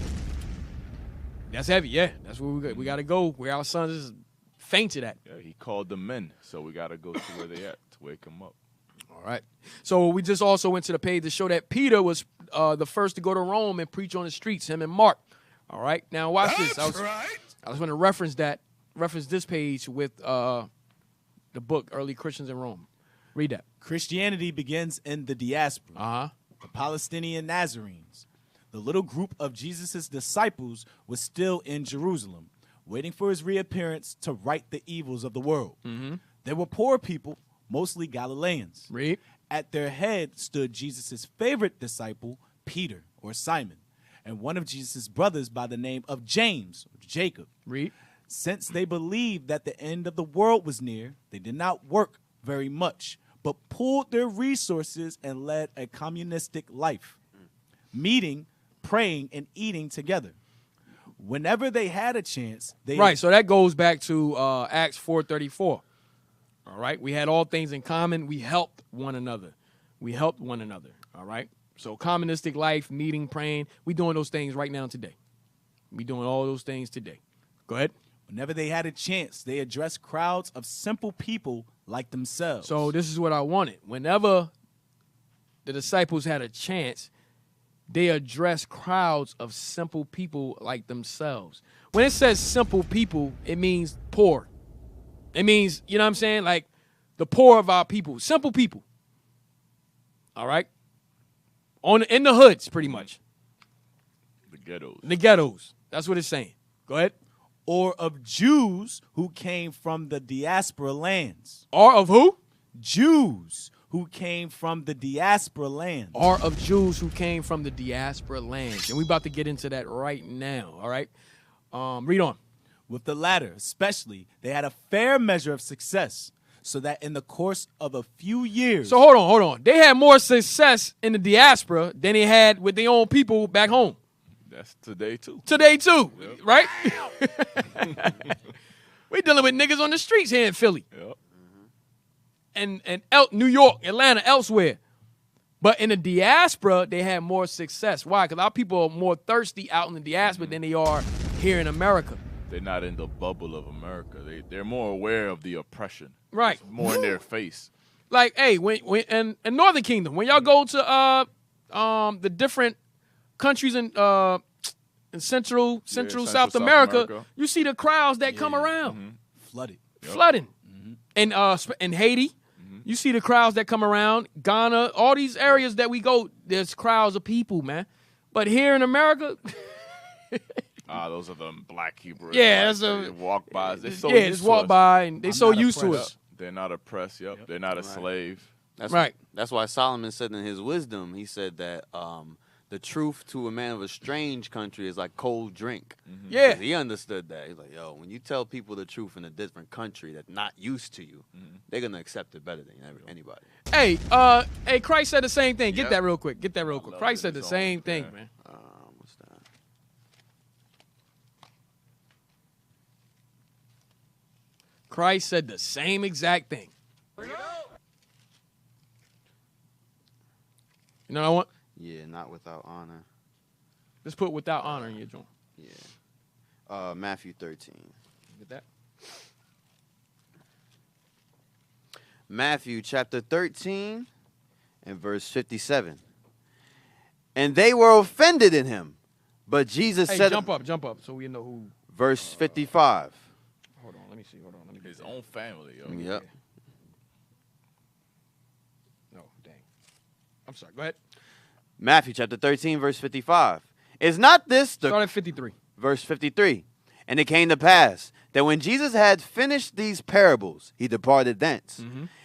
That's heavy. Yeah, that's where we gotta go. Where our sons is fainted at. Yeah, he called them men, so we gotta go to where they at to wake them up. All right. So we just also went to the page to show that Peter was the first to go to Rome and preach on the streets. Him and Mark. All right. Now watch this. I was going to reference this page with the book Early Christians in Rome. Read that. Christianity begins in the diaspora. The Palestinian Nazarenes. The little group of Jesus' disciples was still in Jerusalem, waiting for his reappearance to right the evils of the world. There were poor people, mostly Galileans. Read. At their head stood Jesus' favorite disciple, Peter, or Simon, and one of Jesus' brothers by the name of James, or Jacob. Read. Since they believed that the end of the world was near, they did not work very much, but pooled their resources and led a communistic life, meeting, praying, and eating together. Whenever they had a chance, they... Right, so that goes back to Acts 4:34. All right, we had all things in common. We helped one another. All right. So communistic life, meeting, praying, we doing those things right now today. We doing all those things today. Go ahead. Whenever they had a chance, they addressed crowds of simple people like themselves. So this is what I wanted. Whenever the disciples had a chance, they addressed crowds of simple people like themselves. When it says simple people, it means poor. It means, you know what I'm saying? Like the poor of our people, simple people. All right? In the hoods, pretty much. The ghettos. The ghettos. That's what it's saying. Go ahead. Or of Jews who came from the diaspora lands. Or of who? Jews who came from the diaspora lands. Or of Jews who came from the diaspora lands. And we're about to get into that right now, all right? Read on. With the latter, especially, they had a fair measure of success, so that in the course of a few years... So hold on. They had more success in the diaspora than they had with their own people back home. That's today, too. Today, too, right? We dealing with niggas on the streets here in Philly. Yep. And New York, Atlanta, elsewhere. But in the diaspora, they had more success. Why? Because our people are more thirsty out in the diaspora than they are here in America. They're not in the bubble of America. They're more aware of the oppression. Right. It's more in their face. Like, hey, when in Northern Kingdom, when y'all go to the different countries in Central South America, you see the crowds that come around. Flooded. Flooding. In Haiti, you see the crowds that come around. Ghana, all these areas that we go, there's crowds of people, man. But here in America... those are the black Hebrews. Yeah, like, they walk by. They're so just used walk to by, and they're us. so used to us. They're not oppressed. Yep. They're not a slave. That's right. That's why Solomon said in his wisdom, he said that the truth to a man of a strange country is like cold drink. Yeah. He understood that. He's like, yo, when you tell people the truth in a different country that's not used to you, they're going to accept it better than anybody. Hey, Christ said the same thing. Get that real quick. Christ said the same thing, man. What's that? Christ said the same exact thing. You know what I want? Yeah, not without honor. Just put without honor in your joint. Yeah. Matthew 13. Get that? Matthew chapter 13 and verse 57. And they were offended in him, but Jesus said... jump up, so we know who... Verse 55. Hold on, let me see. His own family. Yo. Yep. No, dang. I'm sorry, go ahead. Matthew chapter 13, verse 55. Is not this the... Start at 53. Verse 53. And it came to pass that when Jesus had finished these parables, he departed thence.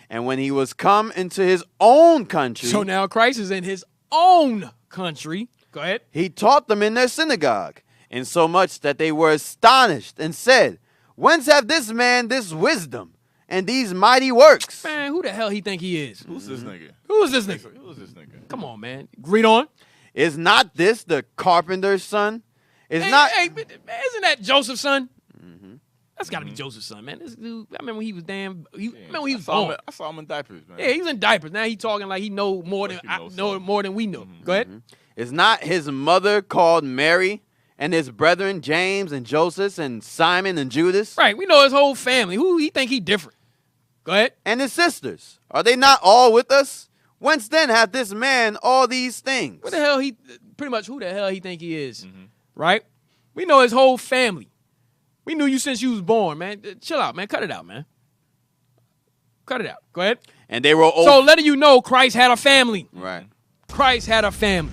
And when he was come into his own country... So now Christ is in his own country. Go ahead. He taught them in their synagogue, insomuch that they were astonished and said, Whence hath this man this wisdom and these mighty works? Man, who the hell he think he is? Who's this nigga? Who is this nigga? Come on, man. Read on. Is not this the carpenter's son? Hey, man, isn't that Joseph's son? That's got to be Joseph's son, man. This dude, I remember when he was born. I saw him in diapers, man. Yeah, he was in diapers. Now he talking like he know more than more than we know. Go ahead. Is not his mother called Mary, and his brethren James and Joseph and Simon and Judas? Right, we know his whole family. Who he think he different? Go ahead. And his sisters, are they not all with us? Whence then hath this man all these things? What the hell pretty much who the hell he think he is? Right? We know his whole family. We knew you since you was born, man. Chill out, man. Cut it out, man. Cut it out. Go ahead. And they were so letting you know Christ had a family. Right. Christ had a family.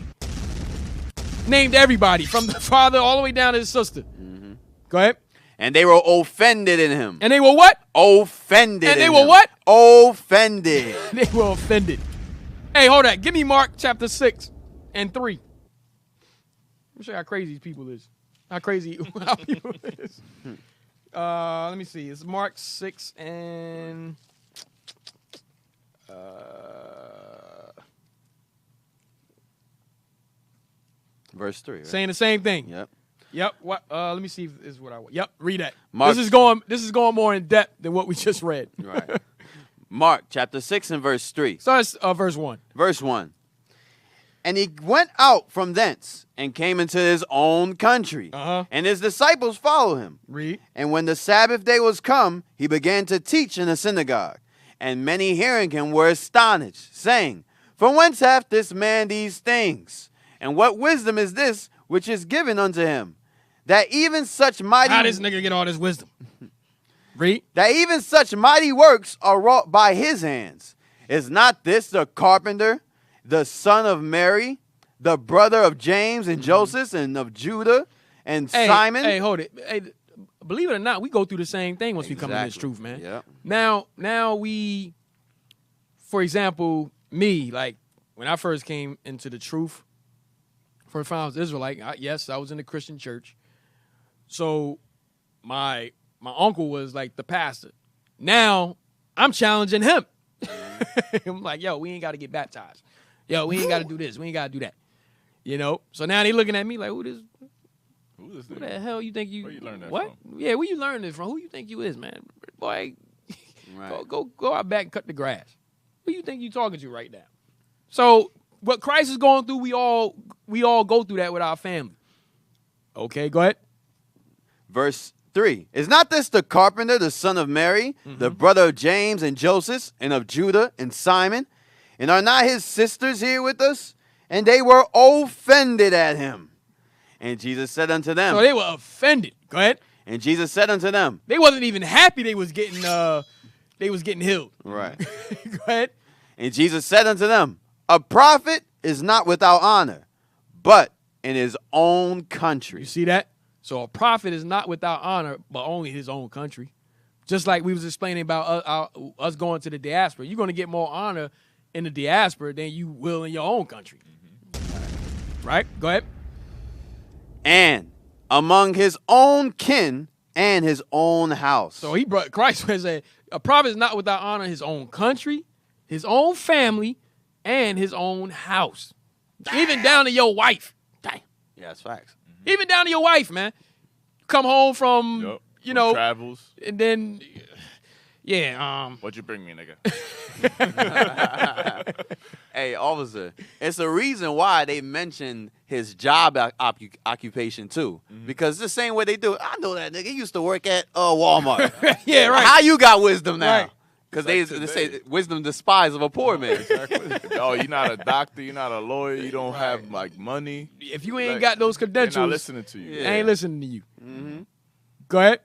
Named everybody from the father all the way down to his sister. Go ahead. And they were offended in him. And they were what? Offended. And they in were him. what? Offended. They were offended. Hey, hold on. Give me Mark chapter 6 and 3. Let me show you how crazy these people is. How crazy how people is. Let me see. It's Mark 6 and verse 3. Right? Saying the same thing. Yep. What? Let me see if this is what I want. Yep. Read that. Mark, this is going more in depth than what we just read. Right. Mark chapter 6 and verse 3. So that's verse 1. Verse 1. And he went out from thence and came into his own country. And his disciples followed him. Read. And when the Sabbath day was come, he began to teach in the synagogue. And many hearing him were astonished, saying, From whence hath this man these things? And what wisdom is this which is given unto him? That even such mighty... How this nigga get all this wisdom? Read. That even such mighty works are wrought by his hands. Is not this the carpenter? the son of Mary, the brother of James and Joseph and of Judah and Simon. Hey, hold it. Hey, believe it or not, we go through the same thing once we come to this truth, man. Yep. Now we, for example, me, like when I first came into the truth, first found I was Israelite. Yes, I was in the Christian church. So my uncle was like the pastor. Now I'm challenging him. I'm like, yo, we ain't got to get baptized. Yo, we ain't got to do this. We ain't got to do that. You know? So now they looking at me like, who the hell you think you? Where you learn that what? from? Yeah, where you learn this from? Who you think you is, man? Boy, Right. go out back and cut the grass. Who you think you talking to right now? So what Christ is going through, we all go through that with our family. Okay, go ahead. Verse 3. Is not this the carpenter, the son of Mary, the brother of James and Joseph, and of Judah and Simon? And are not his sisters here with us? And they were offended at him. And Jesus said unto them. So they were offended. Go ahead. And Jesus said unto them. They wasn't even happy they was getting healed. Right. Go ahead. And Jesus said unto them, a prophet is not without honor, but in his own country. You see that? So a prophet is not without honor, but only his own country. Just like we was explaining about us going to the diaspora. You're going to get more honor in the diaspora than you will in your own country. Right? Go ahead. And among his own kin and his own house. So he brought Christ and said, a prophet is not without honor his own country, his own family, and his own house. Damn. Even down to your wife. Damn. Yeah, that's facts. Even down to your wife, man. Come home from, from travels. And then, yeah. What'd you bring me, nigga? Hey, officer, it's a reason why they mentioned his job occupation, too. Because the same way they do it. I know that nigga. He used to work at Walmart. Yeah, right. How you got wisdom now? Right. Because they say wisdom despise of a poor man. Exactly. Oh, you're not a doctor. You're not a lawyer. You don't have, like, money. If you ain't got those credentials, they're not listening to you. They ain't listening to you. Go ahead.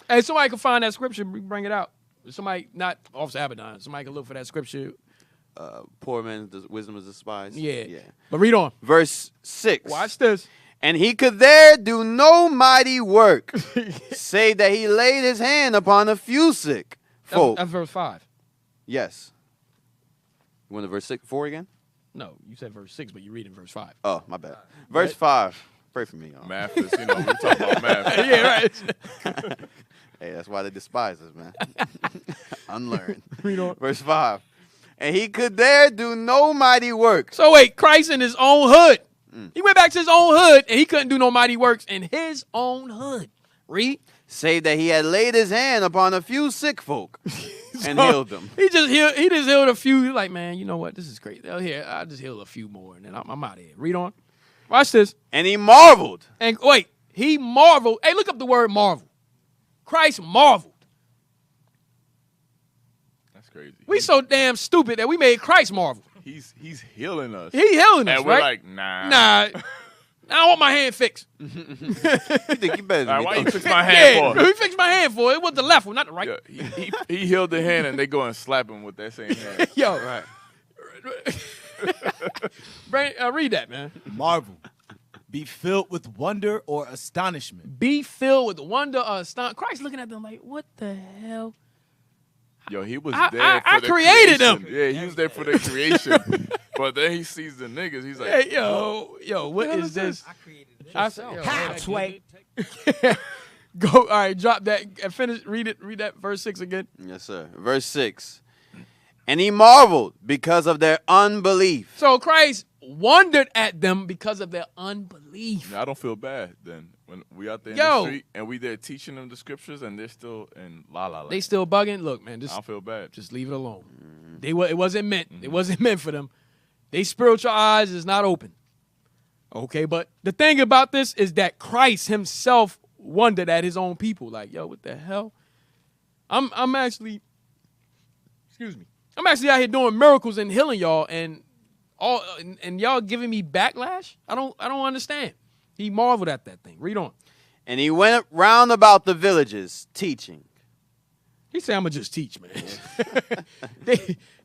Hey, somebody can find that scripture, bring it out. Somebody, not Officer Abaddon, somebody can look for that scripture. Poor man, wisdom is despised. Yeah. But read on. Verse 6. Watch this. And he could there do no mighty work, save that he laid his hand upon a few sick folk. That's verse 5. Yes. You want the verse 4 again? No, you said verse 6, but you're reading verse 5. Oh, my bad. Verse 5. Pray for me, y'all. Math is, we talk about math. Yeah, right. Hey, that's why they despise us, man. Unlearned. Read on. Verse 5. And he could there do no mighty work. So wait, Christ in his own hood. He went back to his own hood, and he couldn't do no mighty works in his own hood. Read. Save that he had laid his hand upon a few sick folk and healed them. He just healed a few. He's like, man, you know what? This is great. Here, I'll just heal a few more, and then I'm out of here. Read on. Watch this. And he marveled. And wait, he marveled. Hey, look up the word marvel. Christ marveled. That's crazy. We so damn stupid that we made Christ marvel. He's healing us. He healing us, and we're right? like, nah. Nah. I want my hand fixed. You think you better? All right, why you fix my hand for? He fixed my hand for it. It was the left one, not the right. Yeah, he healed the hand, and they go and slap him with that same hand. Yo, right. Read that, man. Marvel. Be filled with wonder or astonishment. Be filled with wonder or astonishment. Christ looking at them like, what the hell? Yo, he was I there for the created creation. them. Yeah, he was there for the creation. But then he sees the niggas. He's like, hey, yo, what is this? I created it. Halfway. Go, all right, drop that and finish. Read that verse 6 again. Yes, sir. Verse 6. And he marveled because of their unbelief. So Christ wondered at them because of their unbelief. I don't feel bad then when we out there in Yo. the street and we there teaching them the scriptures and they're still in la la la. They still bugging. Look, man, I don't feel bad. Just leave it alone. It wasn't meant. It wasn't meant for them. They spiritual eyes is not open. Okay, but the thing about this is that Christ himself wondered at his own people. Like, yo, what the hell? I'm actually, excuse me. I'm actually out here doing miracles and healing y'all, and y'all giving me backlash. I don't understand. He marveled at that thing. Read on. And he went round about the villages teaching. He said, "I'ma just teach, man."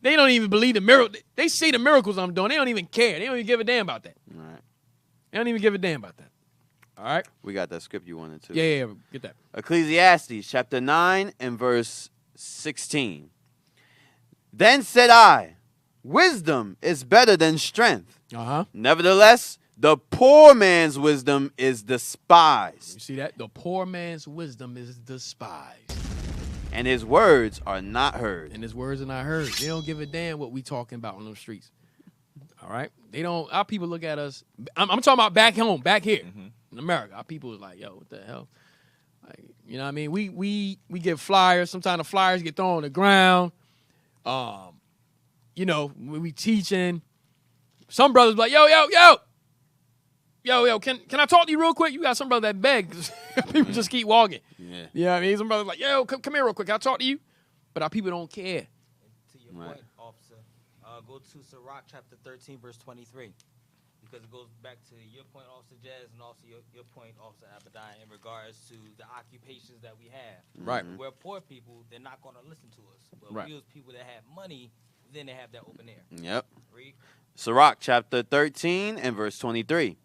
They don't even believe the miracle. They see the miracles I'm doing. They don't even care. They don't even give a damn about that. All right. They don't even give a damn about that. All right. We got that script you wanted to. Yeah, get that. Ecclesiastes chapter 9 and verse 16. Then said I, wisdom is better than strength. Nevertheless, the poor man's wisdom is despised. You see that? The poor man's wisdom is despised. And his words are not heard. And his words are not heard. They don't give a damn what we talking about on those streets. All right? They don't. Our people look at us. I'm talking about back home, back here in America. Our people is like, yo, what the hell? Like, you know what I mean? We get flyers. Sometimes the flyers get thrown on the ground. You know, when we teaching, some brothers be like, yo, can I talk to you real quick? You got some brother that begs. People just keep walking. Yeah. You know what I mean? Some brothers like, yo, come here real quick. Can I talk to you? But our people don't care. To your point, officer, go to Sirach chapter 13, verse 23. Because it goes back to your point, Officer Jazz, and also your point, Officer Abadiah, in regards to the occupations that we have. Right. We're poor people, they're not going to listen to us. But we as people that have money, then they have that open air. Yep. Read. Sirach chapter 13 and verse 23.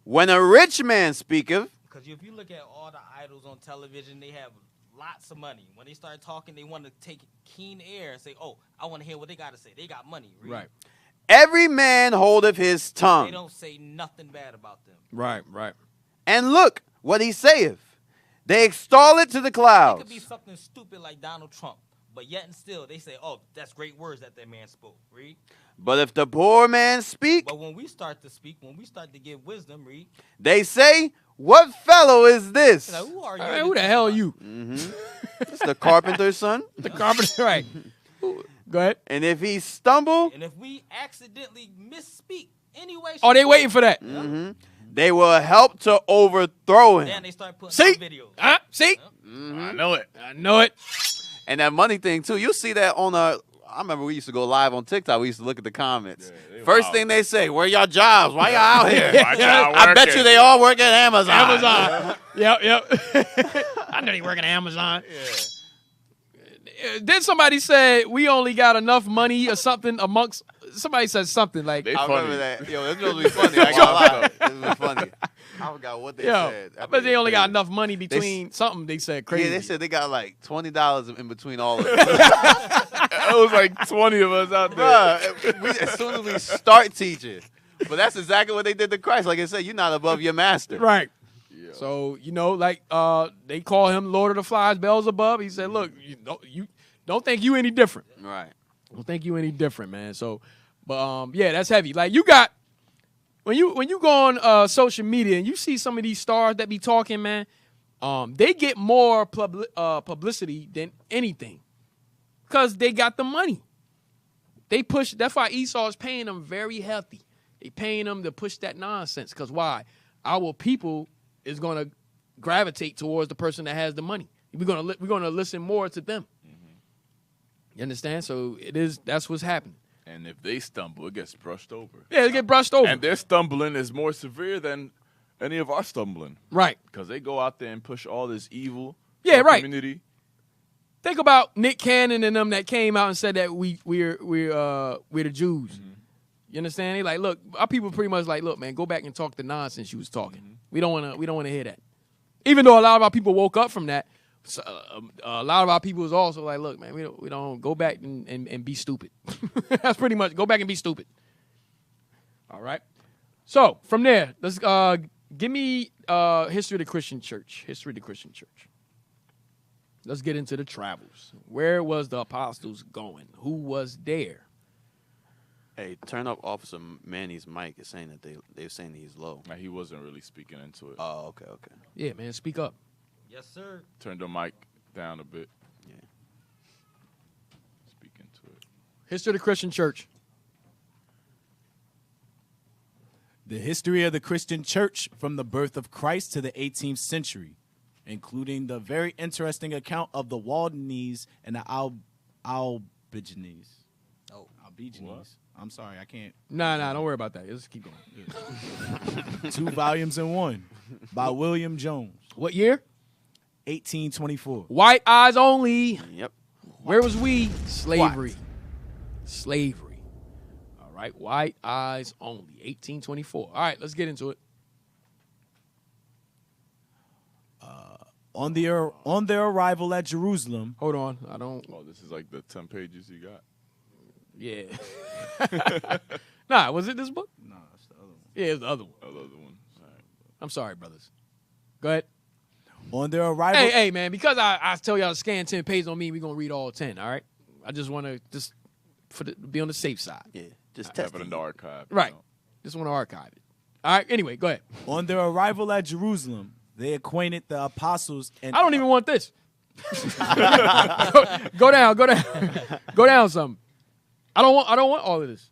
When a rich man speaketh. Because if you look at all the idols on television, they have lots of money. When they start talking, they want to take keen air and say, oh, I want to hear what they got to say. They got money. Read. Right. Every man holdeth his tongue. They don't say nothing bad about them. Right. And look what he saith. They extol it to the clouds. It could be something stupid like Donald Trump, but yet and still they say, oh, that's great words that man spoke. Read. But if the poor man speak. But when we start to speak, when we start to give wisdom, read. They say, what fellow is this? Like, who are you? Who the hell are you? It's the carpenter's son. The carpenter, right. Go ahead. And if he stumble. And if we accidentally misspeak anyway. Oh, they waiting for that. They will help to overthrow him. Then they start putting See? videos. See? I know it. And that money thing, too. You'll see that on I remember we used to go live on TikTok. We used to look at the comments. First thing they say, where y'all jobs? Why y'all out here? I bet you they all work at Amazon. Yep. I know they work at Amazon. Then somebody said we only got enough money or something amongst. Somebody said something like. I remember that. Yo, this was be funny. I ain't gonna lie. This was funny. I forgot what they said. I bet they only got enough money between something. They said crazy. Yeah, they said they got like $20 in between all of them. It was like 20 of us out there. Bruh, as soon as we start teaching. But that's exactly what they did to Christ. Like I said, you're not above your master. Right. Yeah. So, you know, like they call him Lord of the Flies, Beelzebub. He said, look, you don't think you any different. Right. Don't think you any different, man. So, but yeah, that's heavy. Like you got when you go on social media and you see some of these stars that be talking, man, they get more publicity than anything because they got the money. They push. That's why Esau is paying them very healthy. They paying them to push that nonsense. Because why? Our people is going to gravitate towards the person that has the money. We're gonna listen more to them. You understand? So that's what's happening. And if they stumble, it gets brushed over. Yeah, it get brushed over. And their stumbling is more severe than any of our stumbling. Right. Because they go out there and push all this evil community. Think about Nick Cannon and them that came out and said that we're the Jews. You understand? They like, look, our people pretty much like, look, man, go back and talk the nonsense you was talking. We don't want to hear that. Even though a lot of our people woke up from that, so, a lot of our people is also like, look, man, we don't go back and be stupid. That's pretty much go back and be stupid. All right. So from there, let's give me history of the Christian church. History of the Christian church. Let's get into the travels. Where was the apostles going? Who was there? Hey, turn up Officer Manny's mic. It's saying that they're saying that he's low. He wasn't really speaking into it. Oh, okay. Yeah, man, speak up. Yes, sir. Turn the mic down a bit. Yeah. Speak into it. History of the Christian church. The history of the Christian church from the birth of Christ to the 18th century, including the very interesting account of the Waldenese and the Albigenese. Oh, Albigenese. I'm sorry, I can't. Nah, don't worry about that. Let's keep going. 2 volumes in 1 by William Jones. What year? 1824. White eyes only. Yep. Where was we? Slavery. slavery. All right, white eyes only, 1824. All right, let's get into it. On their arrival at Jerusalem. Hold on, I don't. Oh, this is like the 10 pages you got. Yeah. Nah, was it this book? No, it's the other one. Yeah, it's the other one. Oh, the other one. All right. I'm sorry, brothers. Go ahead. On their arrival. Hey, man, because I tell y'all to scan 10 pages on me, we're going to read all 10, all right? I just want to be on the safe side. Yeah, just Have it in the archive. Right. Just want to archive it. All right, anyway, go ahead. On their arrival at Jerusalem, they acquainted the apostles and I don't even want this. go down. Go down some. I don't want all of this.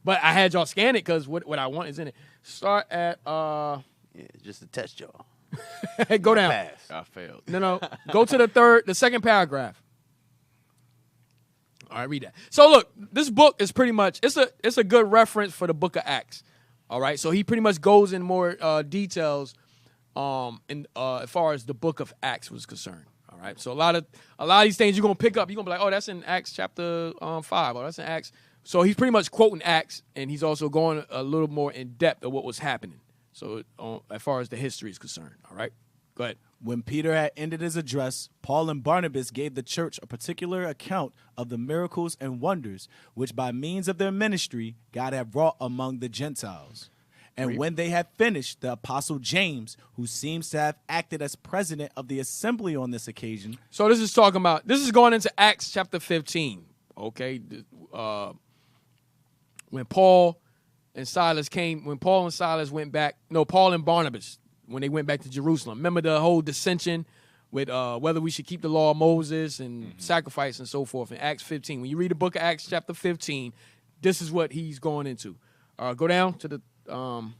But I had y'all scan it because what I want is in it. Start at Yeah, just to test y'all. go down. Pass. I failed. No. Go to the second paragraph. All right, read that. So look, this book is pretty much it's a good reference for the book of Acts. All right. So he pretty much goes in more details as far as the book of Acts was concerned. All right. So a lot of these things you're gonna pick up, you're gonna be like, oh, that's in Acts chapter 5, or that's in Acts. So he's pretty much quoting Acts, and he's also going a little more in depth of what was happening. So as far as the history is concerned. All right. Go ahead. When Peter had ended his address, Paul and Barnabas gave the church a particular account of the miracles and wonders which by means of their ministry God had wrought among the Gentiles. And when they had finished, the apostle James, who seems to have acted as president of the assembly on this occasion. So this is going into Acts chapter 15. Okay. When Paul and Silas went back, Paul and Barnabas, when they went back to Jerusalem. Remember the whole dissension with whether we should keep the law of Moses and sacrifice and so forth in Acts 15. When you read the book of Acts chapter 15, this is what he's going into. Go down to the go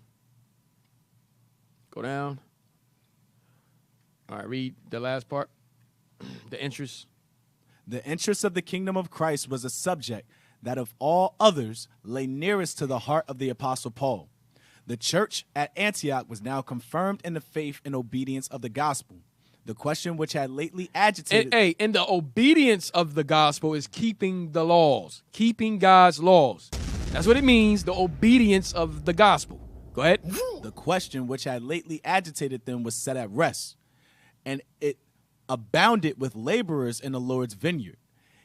down. All right, read the last part. The interest. The interest of the kingdom of Christ was a subject that of all others lay nearest to the heart of the apostle Paul. The church at Antioch was now confirmed in the faith and obedience of the gospel. The question which had lately agitated... And the obedience of the gospel is keeping the laws, keeping God's laws. That's what it means, the obedience of the gospel. Go ahead. The question which had lately agitated them was set at rest, and it abounded with laborers in the Lord's vineyard.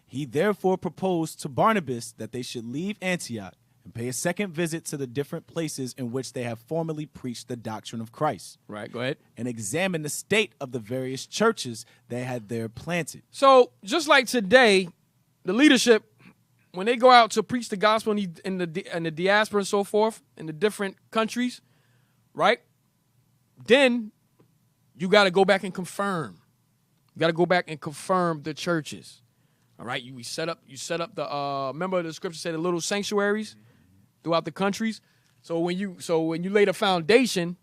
He therefore proposed to Barnabas that they should leave Antioch and pay a second visit to the different places in which they have formerly preached the doctrine of Christ. Right, go ahead. And examine the state of the various churches they had there planted. So just like today, the leadership, when they go out to preach the gospel in the diaspora and so forth, in the different countries, right? Then you got to go back and confirm. You got to go back and confirm the churches. All right, you set up the remember the scripture said the little sanctuaries throughout the countries. So when you lay the foundation,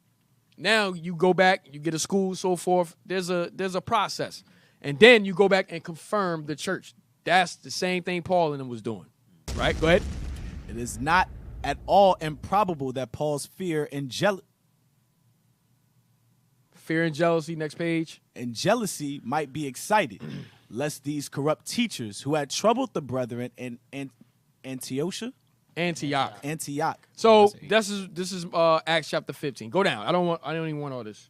now you go back, you get a school, so forth. There's a process, and then you go back and confirm the church. That's the same thing Paul and them was doing. Right? Go ahead. It is not at all improbable that Paul's fear and jealousy. Next page. And jealousy might be excited, lest these corrupt teachers who had troubled the brethren in Antioch. So this is Acts chapter 15. Go down. I don't even want all this.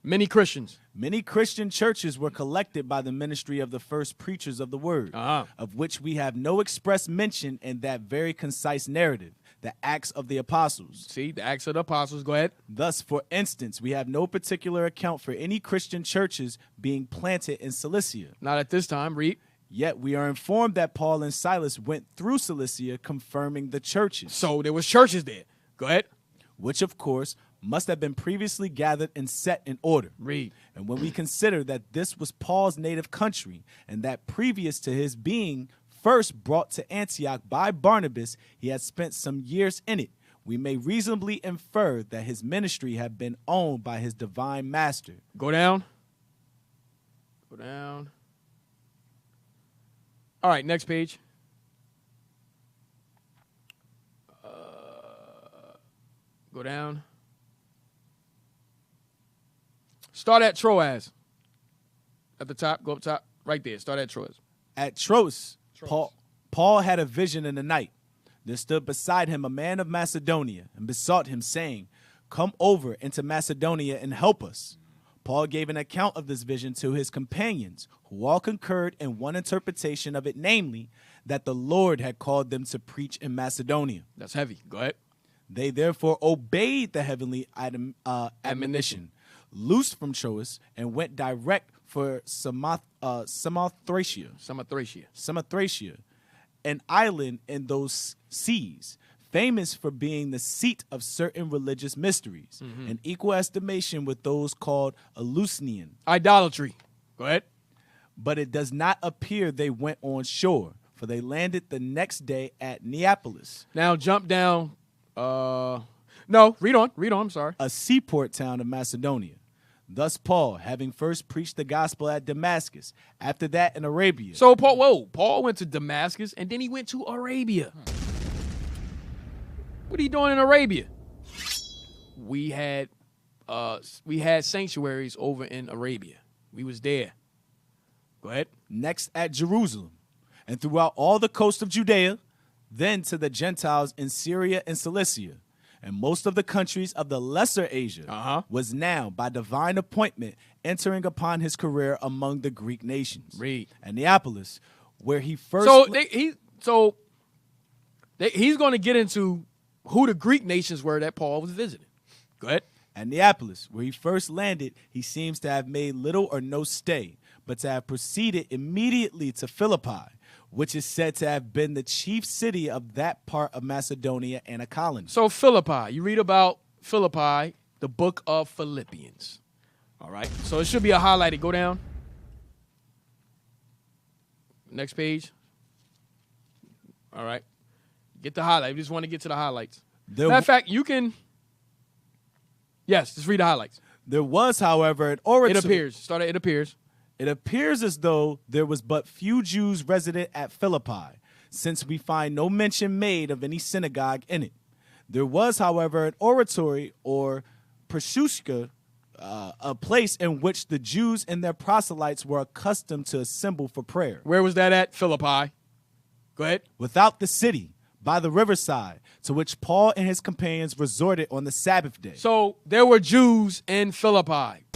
Many Christian churches were collected by the ministry of the first preachers of the word, of which we have no express mention in that very concise narrative, the Acts of the Apostles. See, the Acts of the Apostles. Go ahead. Thus, for instance, we have no particular account for any Christian churches being planted in Cilicia. Not at this time. Read. Yet we are informed that Paul and Silas went through Cilicia confirming the churches. So there was churches there. Go ahead. Which, of course, must have been previously gathered and set in order. Read. And when we consider that this was Paul's native country, and that previous to his being first brought to Antioch by Barnabas, he had spent some years in it, we may reasonably infer that his ministry had been owned by his divine master. Go down. Go down. All right, next page. Go down. Start at Troas. At the top, go up top. Right there. Start at Troas. At Troas, Paul had a vision in the night. There stood beside him a man of Macedonia and besought him, saying, "Come over into Macedonia and help us." Paul gave an account of this vision to his companions, who all concurred in one interpretation of it, namely, that the Lord had called them to preach in Macedonia. That's heavy. Go ahead. They therefore obeyed the heavenly admonition, loosed from Troas, and went direct for Samothracia, an island in those seas, famous for being the seat of certain religious mysteries, in equal estimation with those called Eleusinian. Idolatry. Go ahead. But it does not appear they went on shore, for they landed the next day at Neapolis. Now jump down. No, read on. I'm sorry. A seaport town of Macedonia. Thus Paul, having first preached the gospel at Damascus, after that in Arabia. So Paul went to Damascus and then he went to Arabia. What are you doing in Arabia? We had sanctuaries over in Arabia. We was there. Go ahead. Next at Jerusalem, and throughout all the coast of Judea, then to the Gentiles in Syria and Cilicia, and most of the countries of the Lesser Asia, was now, by divine appointment, entering upon his career among the Greek nations. Read. At Neapolis, where he first... he's going to get into who the Greek nations were that Paul was visiting. Go ahead. At Neapolis, where he first landed, he seems to have made little or no stay, but to have proceeded immediately to Philippi, which is said to have been the chief city of that part of Macedonia and a colony. So Philippi, you read about Philippi, the book of Philippians. All right. So it should be a highlighted. Go down. Next page. All right. Get the highlight. We just want to get to the highlights. Matter of fact, you can. Yes, just read the highlights. There was, however, an oratory. It appears. Start at it appears. It appears as though there was but few Jews resident at Philippi, since we find no mention made of any synagogue in it. There was, however, an oratory or proseushka, a place in which the Jews and their proselytes were accustomed to assemble for prayer. Where was that at? Philippi. Go ahead. Without the city, by the riverside, to which Paul and his companions resorted on the Sabbath day. So there were Jews in Philippi.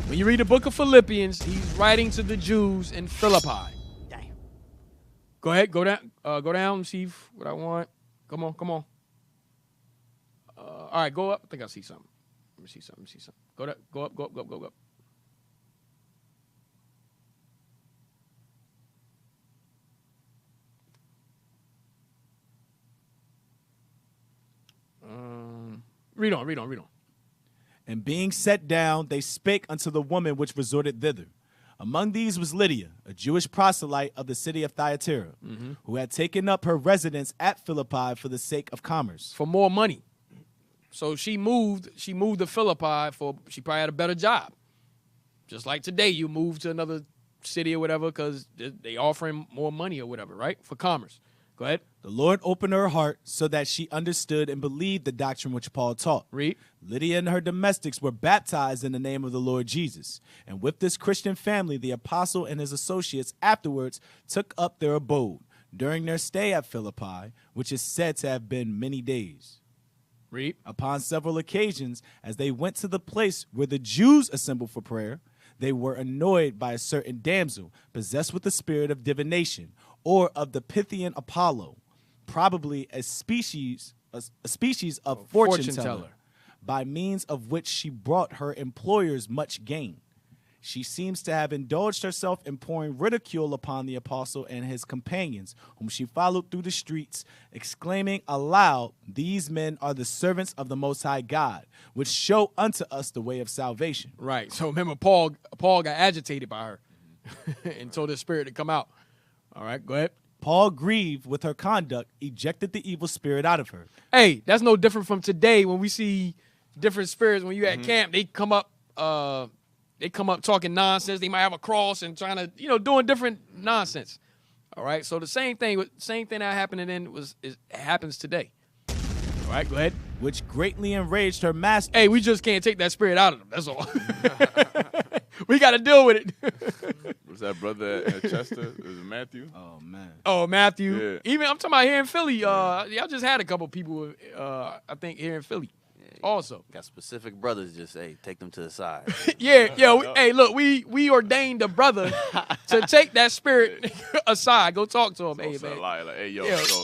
When you read the book of Philippians, he's writing to the Jews in Philippi. Damn. Go ahead, go down and see what I want. Come on. All right, go up. I think I see something. Let me see something. Go up. Read on. And being set down, they spake unto the woman which resorted thither. Among these was Lydia, a Jewish proselyte of the city of Thyatira, who had taken up her residence at Philippi for the sake of commerce. For more money. So she moved to Philippi she probably had a better job. Just like today, you move to another city or whatever because they offering more money or whatever, right? For commerce. Go ahead. The Lord opened her heart so that she understood and believed the doctrine which Paul taught. Read. Lydia and her domestics were baptized in the name of the Lord Jesus. And with this Christian family, the apostle and his associates afterwards took up their abode during their stay at Philippi, which is said to have been many days. Read. Upon several occasions, as they went to the place where the Jews assembled for prayer, they were annoyed by a certain damsel possessed with the spirit of divination, or of the Pythian Apollo, probably a species of fortune teller, by means of which she brought her employers much gain. She seems to have indulged herself in pouring ridicule upon the apostle and his companions, whom she followed through the streets, exclaiming aloud, "These men are the servants of the Most High God, which show unto us the way of salvation." Right. So remember, Paul got agitated by her and told his spirit to come out. All right, go ahead. Paul, grieved with her conduct, ejected the evil spirit out of her. Hey, that's no different from today when we see different spirits. When you at camp, they come up talking nonsense. They might have a cross and trying to, doing different nonsense. All right, so the same thing that happened then it happens today. All right, go ahead. Which greatly enraged her master. Hey, we just can't take that spirit out of them. That's all. We got to deal with it. Was that brother at Chester? Was it Matthew? Oh, man. Oh, Matthew. Yeah. Even I'm talking about here in Philly. Y'all just had a couple people, I think, here in Philly. Also. Got specific brothers just, hey, take them to the side. Hey, look, we ordained a brother to take that spirit aside. Go talk to him. Hey, man. Like, hey, yo, Yeah. so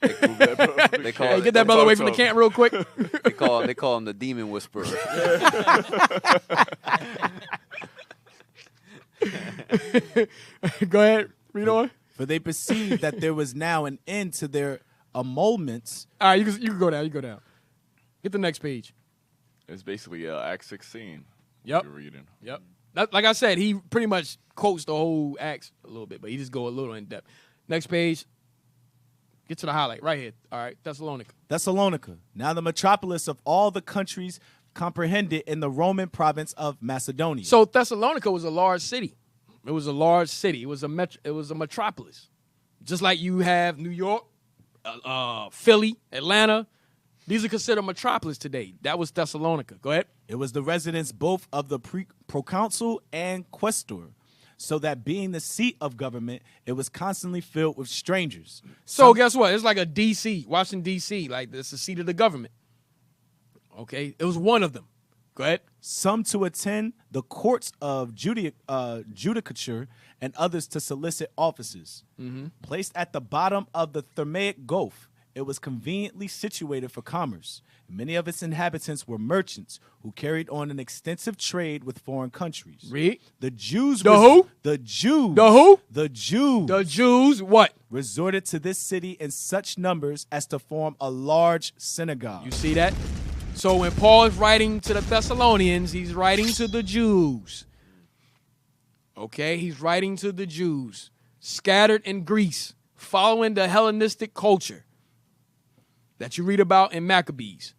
They call Hey, get that brother away from the camp real quick. They call him the demon whisperer. Go ahead. Read on. For they perceived that there was now an end to their emoluments. All right, you can go down. You go down. Get the next page. It's basically Acts 16. Yep. You're reading. Yep. Like I said, he pretty much quotes the whole Acts a little bit, but he just go a little in depth. Next page. Get to the highlight right here. All right, Thessalonica, now the metropolis of all the countries comprehended in the Roman province of Macedonia. So Thessalonica was a large city. It was a large city. It was a metropolis. Just like you have New York, Philly, Atlanta. These are considered metropolis today. That was Thessalonica. Go ahead. It was the residence both of the proconsul and questor, so that being the seat of government, it was constantly filled with strangers. So guess what? It's like a D.C., Washington, D.C., like it's the seat of the government. Okay? It was one of them. Go ahead. Some to attend the courts of judicature and others to solicit offices. Placed at the bottom of the Thermaic Gulf, it was conveniently situated for commerce. Many of its inhabitants were merchants who carried on an extensive trade with foreign countries. Read. The Jews. The who? The Jews. The who? The Jews. The Jews. What? Resorted to this city in such numbers as to form a large synagogue. You see that? So when Paul is writing to the Thessalonians, he's writing to the Jews. Okay? He's writing to the Jews scattered in Greece, following the Hellenistic culture that you read about in Maccabees.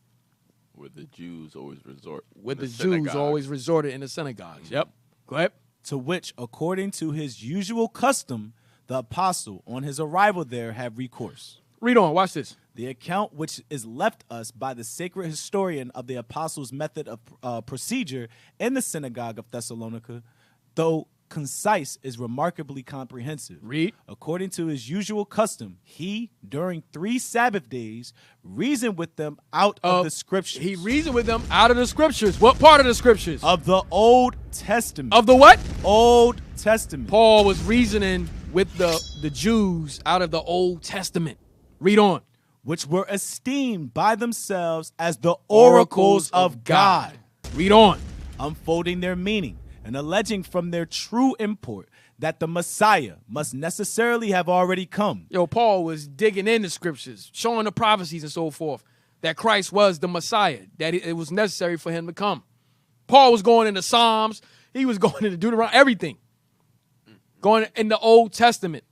Where the Jews always resort. Where the Jews always resorted in the synagogues. Yep. Go ahead. To which, according to his usual custom, the apostle, on his arrival there, had recourse. Read on. Watch this. The account which is left us by the sacred historian of the apostles' method of procedure in the synagogue of Thessalonica, though concise, is remarkably comprehensive. Read. According to his usual custom, he, during 3 Sabbath days, reasoned with them out of the scriptures. He reasoned with them out of the scriptures. What part of the scriptures? Of the Old Testament. Of the what? Old Testament. Paul was reasoning with the Jews out of the Old Testament. Read on. Which were esteemed by themselves as the oracles of God. Read on. Unfolding their meaning and alleging from their true import that the Messiah must necessarily have already come. Yo, Paul was digging in the scriptures, showing the prophecies and so forth, that Christ was the Messiah, that it was necessary for him to come. Paul was going into Psalms. He was going into Deuteronomy, everything. Going in the Old Testament.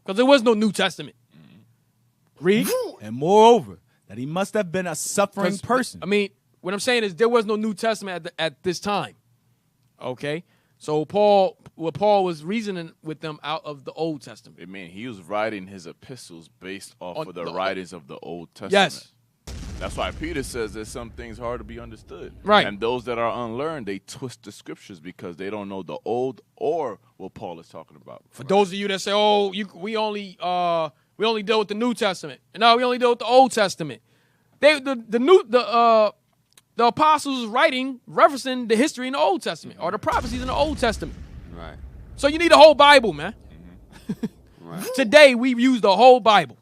Because there was no New Testament. Read. And moreover, that he must have been a suffering person. I mean, what I'm saying is there was no New Testament at this time. Okay? So Paul was reasoning with them out of the Old Testament. I mean, he was writing his epistles based off of the writings of the Old Testament. Yes. That's why Peter says there's some things hard to be understood. Right. And those that are unlearned, they twist the scriptures because they don't know the old or what Paul is talking about. For those of you that say, "Oh, we only deal with the New Testament," no, we only deal with the Old Testament. The apostles writing, referencing the history in the Old Testament or the prophecies in the Old Testament. Right. So you need the whole Bible, man. Right. Today we use the whole Bible.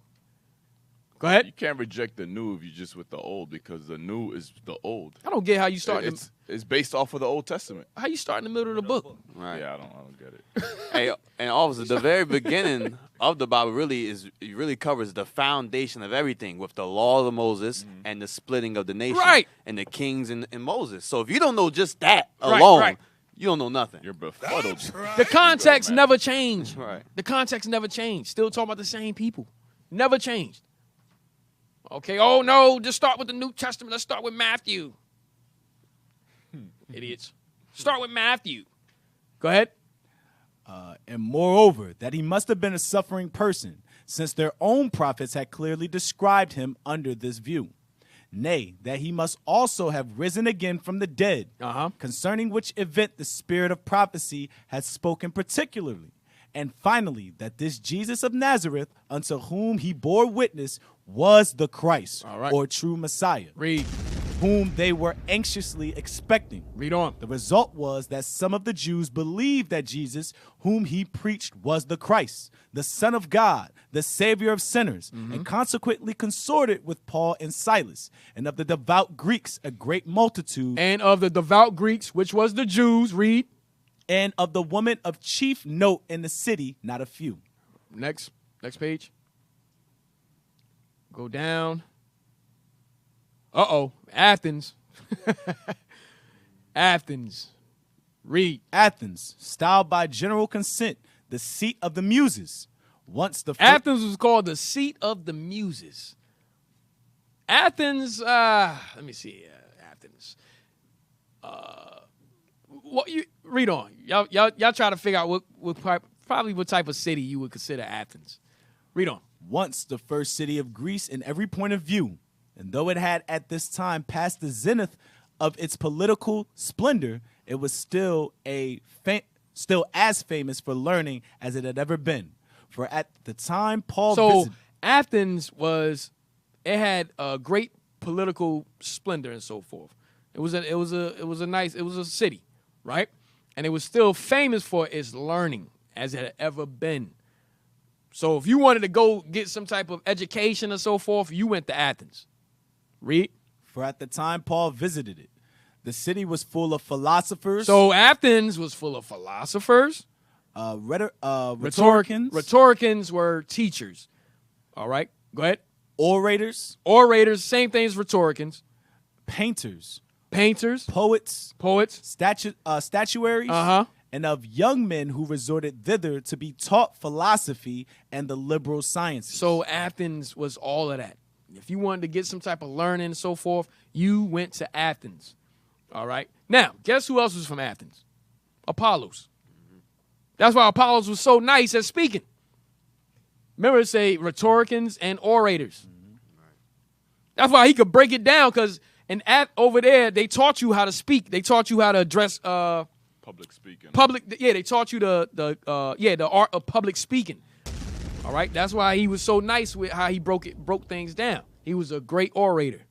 Go ahead. You can't reject the new if you're just with the old because the new is the old. I don't get how you start. It's based off of the Old Testament. How you start in the middle of the book? Right. Yeah, I don't get it. Hey, and also the very beginning of the Bible really covers the foundation of everything with the law of Moses and the splitting of the nation, Right. and the kings and Moses. So if you don't know just that alone, right. you don't know nothing. You're befuddled. The context never changed. Right. The context never changed. Still talking about the same people. Never changed. Okay, oh no, just start with the New Testament. Let's start with Matthew. Idiots. Start with Matthew. Go ahead. And moreover, that he must have been a suffering person, since their own prophets had clearly described him under this view. nay, that he must also have risen again from the dead, concerning which event the spirit of prophecy has spoken particularly. And finally, that this Jesus of Nazareth, unto whom he bore witness, was the Christ, or true Messiah. Read. Whom they were anxiously expecting. Read on. The result was that some of the Jews believed that Jesus, whom he preached, was the Christ, the Son of God, the Savior of sinners, and consequently consorted with Paul and Silas, and of the devout Greeks a great multitude. And of the devout Greeks, which was the Jews, read. And of the women of chief note in the city, not a few. Next page. Go down. Athens. Athens. Read. Athens, styled by general consent, the seat of the Muses. Athens was called the seat of the Muses. Athens, let me see. Athens. What you read on? Y'all try to figure out what type of city you would consider Athens. Read on. Once the first city of Greece in every point of view, and though it had at this time passed the zenith of its political splendor, it was still as famous for learning as it had ever been. For at the time Paul visited, Athens had a great political splendor and so forth. It was a city, right? And it was still famous for its learning as it had ever been. So if you wanted to go get some type of education or so forth, you went to Athens. Read. For at the time Paul visited it, the city was full of philosophers. So Athens was full of philosophers. Rhetoricians. Rhetoricians were teachers. All right, go ahead. Orators. Same thing as rhetoricians. Painters. Poets. Statuaries. And of young men who resorted thither to be taught philosophy and the liberal sciences. So Athens was all of that. If you wanted to get some type of learning and so forth, you went to Athens. All right. Now, guess who else was from Athens? Apollos. That's why Apollos was so nice at speaking. Remember, it say rhetoricians and orators. That's why he could break it down, because over there, they taught you how to speak. They taught you how to address public speaking. They taught you the art of public speaking. All right, that's why he was so nice with how he broke things down. He was a great orator.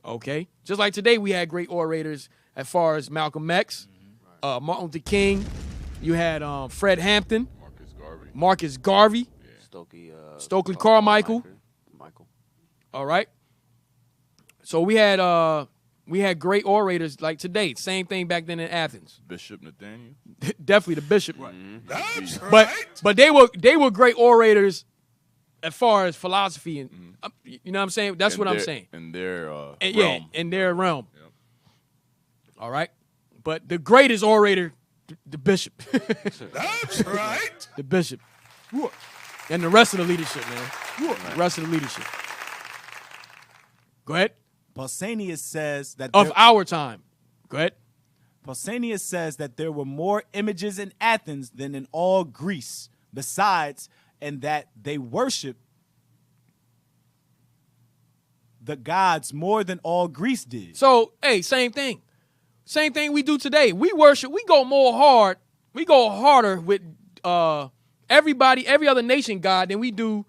Okay, just like today we had great orators as far as Malcolm X, Martin Luther King. You had Fred Hampton, Marcus Garvey, Stokely Carmichael. All right, so we had great orators like today. Same thing back then in Athens. Bishop Nathaniel. Definitely the bishop. Right. That's right. But they were great orators as far as philosophy and you know what I'm saying? That's what I'm saying. In their realm. Yeah, in their realm. Yep. All right. But the greatest orator, the bishop. That's right. The bishop. And the rest of the leadership, man. The rest of the leadership. Go ahead. Pausanias says that of our time. Go ahead. Pausanias says that there were more images in Athens than in all Greece, besides, and that they worship the gods more than all Greece did. So, hey, same thing. Same thing we do today. We worship, we go harder with every other nation God than we do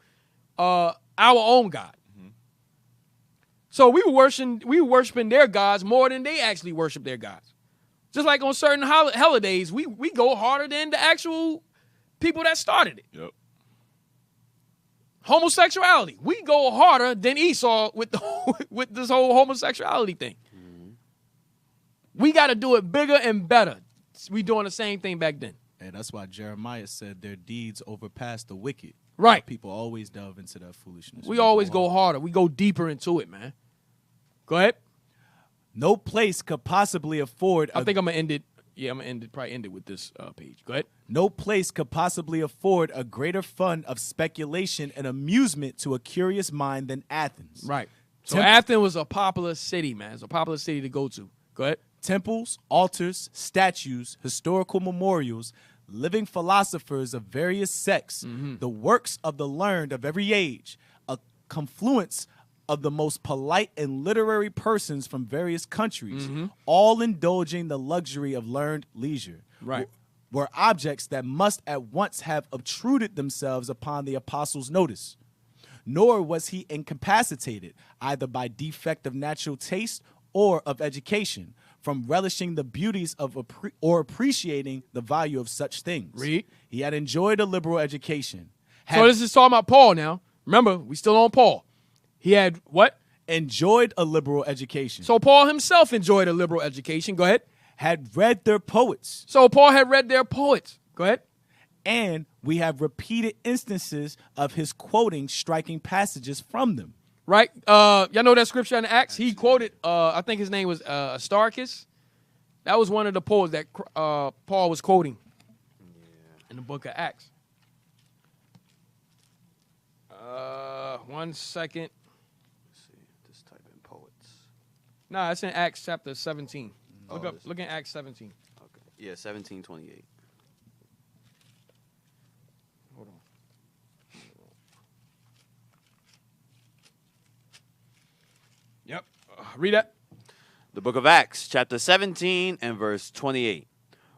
our own God. So we were worshiping their gods more than they actually worship their gods. Just like on certain holidays, we go harder than the actual people that started it. Yep. Homosexuality, we go harder than Esau with this whole homosexuality thing. We got to do it bigger and better. We doing the same thing back then. And that's why Jeremiah said their deeds overpass the wicked. Right. People always delve into that foolishness. We always go harder. We go deeper into it, man. Go ahead. No place could possibly afford. I think I'm gonna end it. Yeah, I'm gonna probably end it with this page. Go ahead. No place could possibly afford a greater fund of speculation and amusement to a curious mind than Athens. Right. So Athens was a popular city, man. It's a popular city to go to. Go ahead. Temples, altars, statues, historical memorials, living philosophers of various sects, the works of the learned of every age, a confluence of the most polite and literary persons from various countries, Mm-hmm. all indulging the luxury of learned leisure. Right. Were objects that must at once have obtruded themselves upon the apostles' notice. Nor was he incapacitated, either by defect of natural taste or of education, from relishing the beauties of or appreciating the value of such things. Read. He had enjoyed a liberal education. So this is talking about Paul now. Remember, we still on Paul. He had what? Enjoyed a liberal education. So Paul himself enjoyed a liberal education. Go ahead. Had read their poets. So Paul had read their poets. Go ahead. And we have repeated instances of his quoting striking passages from them. Right. Y'all know that scripture in Acts? He quoted, I think his name was Aristarchus. That was one of the poets that Paul was quoting in the book of Acts. 1 second. Let's see. Just type in poets. Nah, it's in Acts chapter 17. Oh, Look in Acts 17. Okay. Yeah, 17:28. Hold on. Yep. Read that. The book of Acts, chapter 17 and verse 28.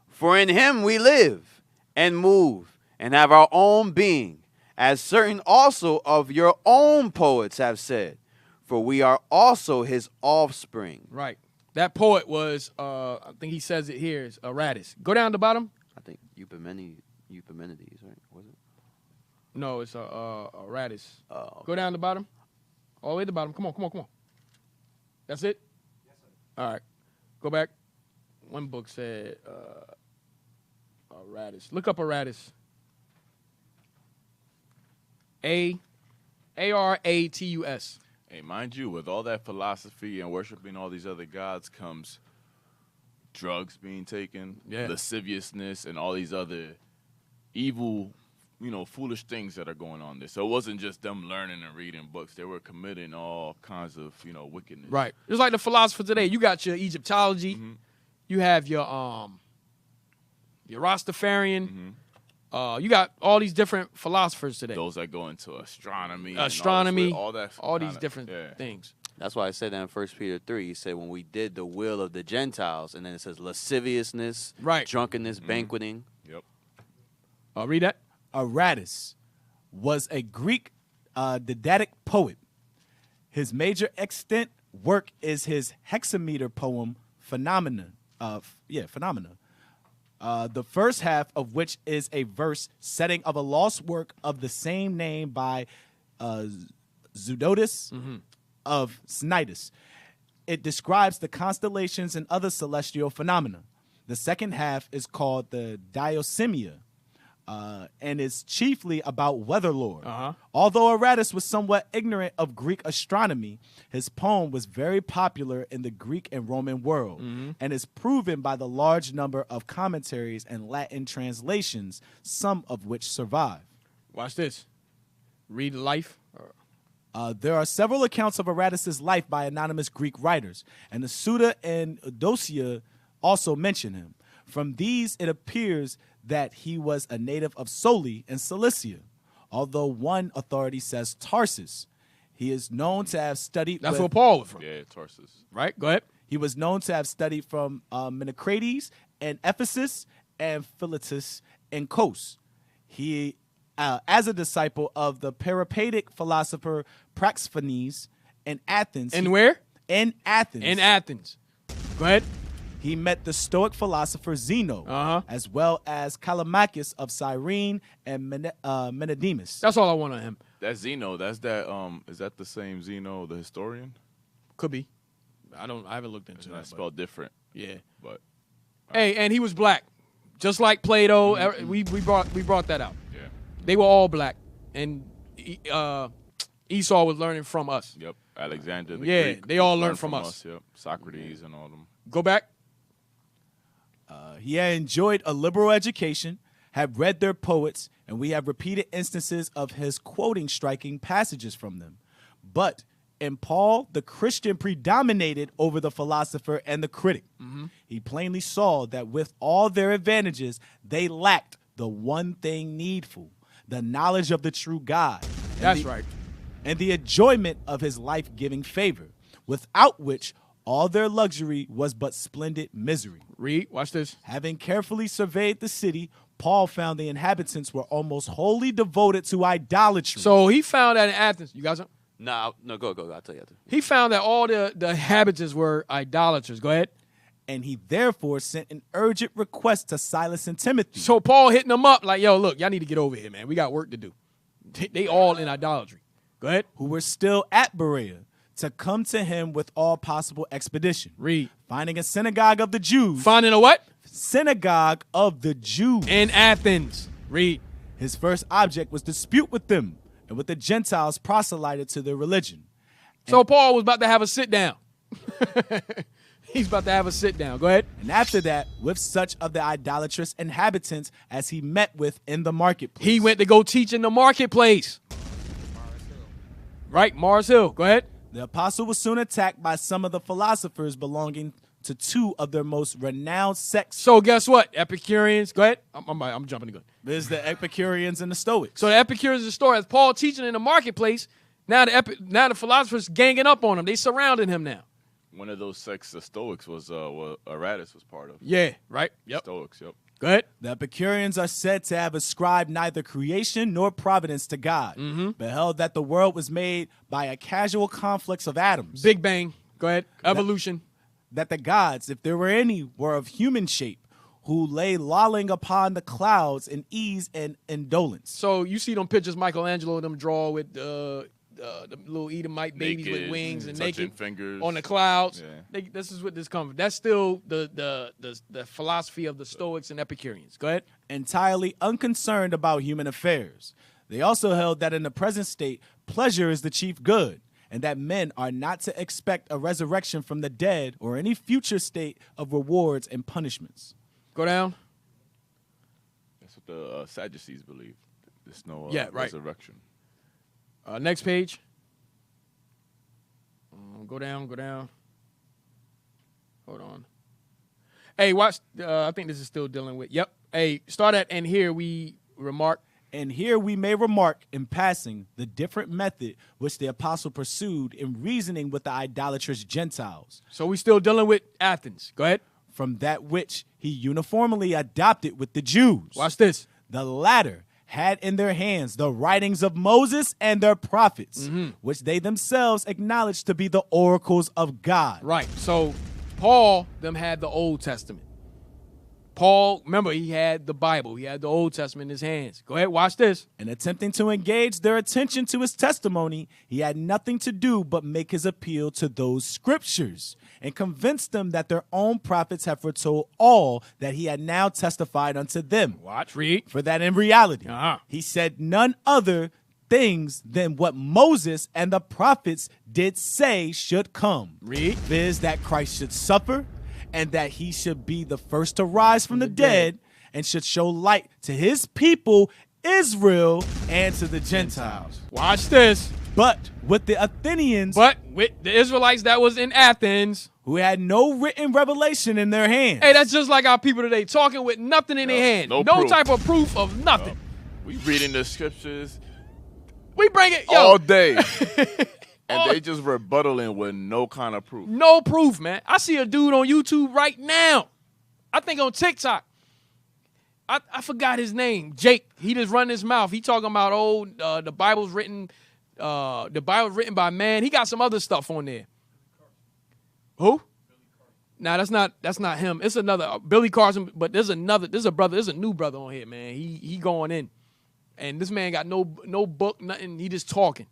For in him we live and move and have our own being, as certain also of your own poets have said, for we are also his offspring. Right. That poet was, I think he says it here, is Aratus. Go down to the bottom. I think Eupimenides, right? Was it? No, it's Aratus. Okay. Go down to the bottom. All the way to the bottom. Come on. That's it? Yes, sir. All right. Go back. One book said Aratus. Look up Aratus. Aratus. Hey, mind you, with all that philosophy and worshiping all these other gods comes drugs being taken, lasciviousness, and all these other evil, foolish things that are going on there. So it wasn't just them learning and reading books. They were committing all kinds of, wickedness. Right. Just like the philosopher today. You got your Egyptology. Mm-hmm. You have your Rastafarian. You got all these different philosophers today. Those that go into astronomy, all these different things. That's why I said that in 1 Peter 3. He said, when we did the will of the Gentiles, and then it says lasciviousness, drunkenness, banqueting. Yep. Read that. Aratus was a Greek didactic poet. His major extant work is his hexameter poem, Phenomena. The first half of which is a verse setting of a lost work of the same name by Zeudotus of Cnidus. It describes the constellations and other celestial phenomena. The second half is called the Diosimia, and is chiefly about weather lore. Although Aratus was somewhat ignorant of Greek astronomy, his poem was very popular in the Greek and Roman world, and is proven by the large number of commentaries and Latin translations, some of which survive. Watch this. Read life. There are several accounts of Aratus's life by anonymous Greek writers, and the Suda and Eudocia also mention him. From these, it appears that he was a native of Soli in Cilicia, although one authority says Tarsus. He is known to have studied. That's where Paul was from. Yeah, Tarsus. Right? Go ahead. He was known to have studied from Menacrates and Ephesus and Philetus and Kos. He, as a disciple of the Peripatetic philosopher Praxiphanes in Athens. Where? In Athens. In Athens. Go ahead. He met the Stoic philosopher Zeno, as well as Callimachus of Cyrene and Menedemus. That's all I want on him. That Zeno, is that the same Zeno, the historian? Could be. I haven't looked into that. It's spelled different. Yeah. But hey, and he was black. Just like Plato. We brought that out. Yeah. They were all black. And Esau was learning from us. Yep. Alexander the Greek. They all learned from us. Yep. Socrates and all them. Go back. He had enjoyed a liberal education, had read their poets, and we have repeated instances of his quoting striking passages from them. But in Paul, the Christian predominated over the philosopher and the critic. He plainly saw that with all their advantages, they lacked the one thing needful, the knowledge of the true God. That's right. and the enjoyment of his life-giving favor, without which all their luxury was but splendid misery. Read, watch this. Having carefully surveyed the city, Paul found the inhabitants were almost wholly devoted to idolatry. So he found that in Athens. You guys? No, go. I'll tell you after. He found that all the inhabitants were idolaters. Go ahead. And he therefore sent an urgent request to Silas and Timothy. So Paul hitting them up like, yo, look, y'all need to get over here, man. We got work to do. They all in idolatry. Go ahead. Who were still at Berea, to come to him with all possible expedition. Read. Finding a synagogue of the Jews. Finding a what? Synagogue of the Jews. In Athens. Read. His first object was dispute with them, and with the Gentiles proselyted to their religion. So Paul was about to have a sit down. He's about to have a sit down. Go ahead. And after that, with such of the idolatrous inhabitants as he met with in the marketplace. He went to go teach in the marketplace. Right, Mars Hill. Go ahead. The apostle was soon attacked by some of the philosophers belonging to two of their most renowned sects. So guess what? Epicureans. Go ahead. I'm jumping the gun. There's the Epicureans and the Stoics. So the Epicureans and the Stoics. Paul teaching in the marketplace. Now the philosophers ganging up on him. They surrounding him now. One of those sects, the Stoics, was what Aratus was part of. Yeah, right. Yep. Stoics, yep. Go ahead. The Epicureans are said to have ascribed neither creation nor providence to God, but held that the world was made by a casual conflux of atoms. Big Bang. Go ahead. Evolution. That the gods, if there were any, were of human shape, who lay lolling upon the clouds in ease and indolence. So you see them pictures Michelangelo them draw with the little Edomite babies Naked, with wings and touching naked fingers on the clouds. Yeah. This is what this comes from. That's still the philosophy of the Stoics and Epicureans. Go ahead. Entirely unconcerned about human affairs. They also held that in the present state, pleasure is the chief good, and that men are not to expect a resurrection from the dead or any future state of rewards and punishments. Go down. That's what the Sadducees believe. There's no resurrection. Next page. Go down. Hold on. Hey, watch. I think this is still dealing with. Yep. Hey, start at, and here we remark. And here we may remark in passing the different method which the apostle pursued in reasoning with the idolatrous Gentiles. So we still dealing with Athens. Go ahead. From that which he uniformly adopted with the Jews. Watch this. The latter had in their hands the writings of Moses and their prophets, which they themselves acknowledged to be the oracles of God. Right. So Paul them had the Old Testament. Paul, remember, he had the Bible. He had the Old Testament in his hands. Go ahead, watch this. In attempting to engage their attention to his testimony, he had nothing to do but make his appeal to those scriptures and convince them that their own prophets have foretold all that he had now testified unto them. Watch, read. For that in reality, he said none other things than what Moses and the prophets did say should come. Read. Viz. That Christ should suffer, and that he should be the first to rise from the dead, and should show light to his people, Israel, and to the Gentiles. Watch this. But with the Athenians, but with the Israelites that was in Athens, who had no written revelation in their hands. Hey, that's just like our people today, talking with nothing in their hand. No proof. Type of proof of nothing. We reading the scriptures. We bring it all day. And they just rebuttaling with no kind of proof. No proof, man. I see a dude on YouTube right now. I think on TikTok. I forgot his name. Jake. He just run his mouth. He talking about the Bible's written. The Bible's written by man. He got some other stuff on there. Who? Nah, that's not him. It's another Billy Carson. But there's a new brother on here, man. He going in, and this man got no book, nothing. He just talking.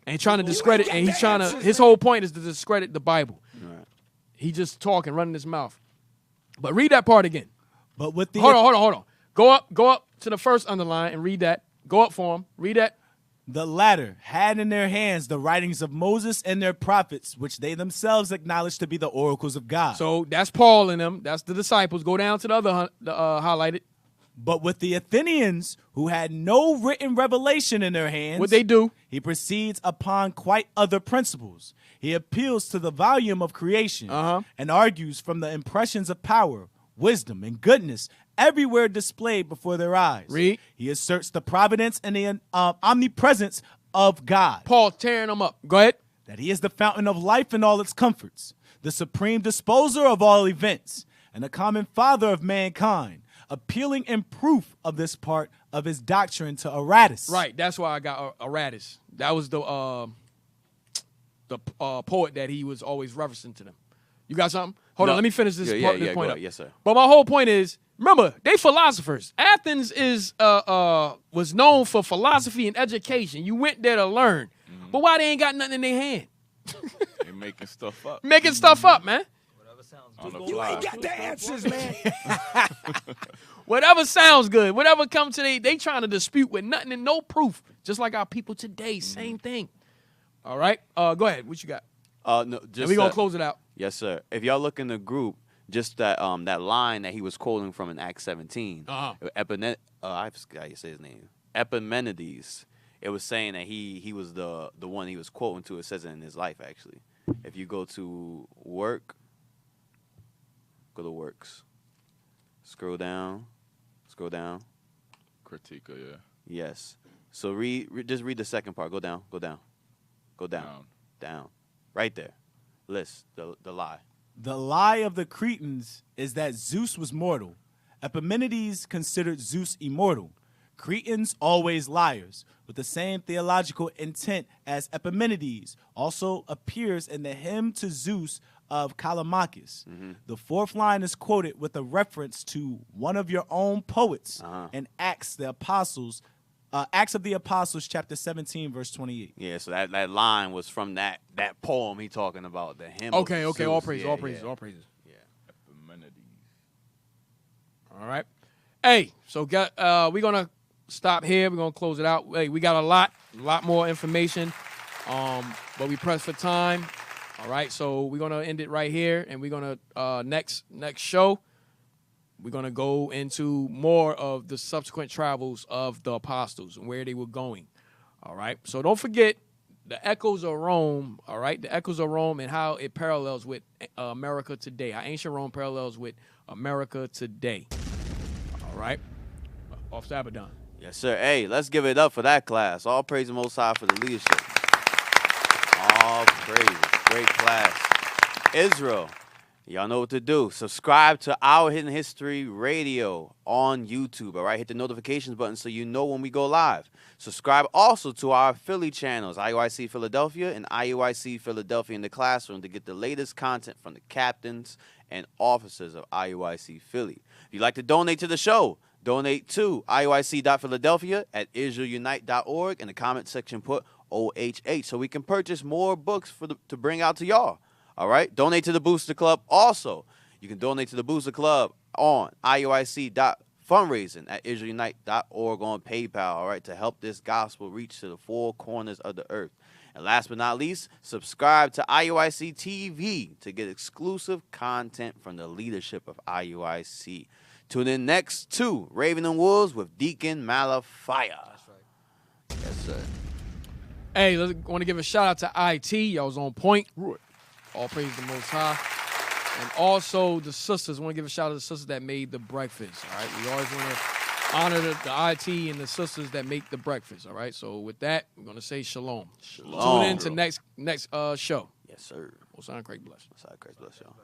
And trying to discredit, and his whole point is to discredit the Bible. Right. He just talking, running his mouth. But read that part again. But with the hold on. Go up to the first underline and read that. Go up for him. Read that. The latter had in their hands the writings of Moses and their prophets, which they themselves acknowledged to be the oracles of God. So that's Paul and them. That's the disciples. Go down to the other highlighted. But with the Athenians, who had no written revelation in their hands, what they do? He proceeds upon quite other principles. He appeals to the volume of creation and argues from the impressions of power, wisdom, and goodness everywhere displayed before their eyes. Read. He asserts the providence and the omnipresence of God. Paul tearing them up. Go ahead. That he is the fountain of life and all its comforts, the supreme disposer of all events, and the common father of mankind, appealing in proof of this part of his doctrine to Aratus. Right, that's why I got Aratus. That was the poet that he was always referencing to them. You got something? Hold on, let me finish this point up. Yes, sir. But my whole point is, remember, they philosophers. Athens was known for philosophy and education. You went there to learn. But why they ain't got nothing in their hand? They making stuff up. Making stuff up, man. You ain't got the answers, man. Whatever sounds good, whatever comes to they trying to dispute with nothing and no proof. Just like our people today, same thing. All right, go ahead. What you got? No, just and we gonna close it out. Yes, sir. If y'all look in the group, just that that line that he was quoting from in Acts 17, I forgot how you say his name, Epimenides. It was saying that he was the one he was quoting to. It says it in his life actually. If you go to work, go to works, scroll down. Critica, yeah. Yes. So just read the second part. Go down. Right there. List the lie. The lie of the Cretans is that Zeus was mortal. Epimenides considered Zeus immortal. Cretans always liars, with the same theological intent as Epimenides also appears in the hymn to Zeus of Callimachus. The fourth line is quoted with a reference to one of your own poets in Acts of the Apostles, chapter 17, verse 28. Yeah, so that line was from that poem he talking about, the hymn. Okay, of Zeus. all praises. Yeah. All right. Hey, so we're gonna stop here. We're gonna close it out. Hey, we got a lot more information, but we pressed for time. All right, so we're gonna end it right here, and we're gonna next show. We're going to go into more of the subsequent travels of the apostles and where they were going. All right. So don't forget the echoes of Rome. All right. The echoes of Rome and how it parallels with America today. How ancient Rome parallels with America today. All right. Officer Abaddon. Yes, sir. Hey, let's give it up for that class. All praise the Most High for the leadership. All praise. Great class. Israel. Y'all know what to do. Subscribe to our Hidden History Radio on YouTube, all right? Hit the notifications button so you know when we go live. Subscribe also to our Philly channels, IUIC Philadelphia and IUIC Philadelphia in the Classroom, to get the latest content from the captains and officers of IUIC Philly. If you'd like to donate to the show, donate to IUIC.Philadelphia at IsraelUnite.org. In the comment section, put OHH so we can purchase more books to bring out to y'all. All right, donate to the Booster Club. Also, you can donate to the Booster Club on IUIC.fundraising at IsraelUnite.org on PayPal, all right, to help this gospel reach to the four corners of the earth. And last but not least, subscribe to IUIC TV to get exclusive content from the leadership of IUIC. Tune in next to Raven and Wolves with Deacon Malafire. That's right. Yes, sir. Hey, I want to give a shout out to IT. Y'all was on point. All praise the Most High. And also the sisters. I want to give a shout out to the sisters that made the breakfast. All right. We always want to honor the IT and the sisters that make the breakfast. All right. So with that, we're going to say shalom. Shalom. Tune in to next show. Yes, sir. Most High, Christ bless. Most High, Christ bless y'all.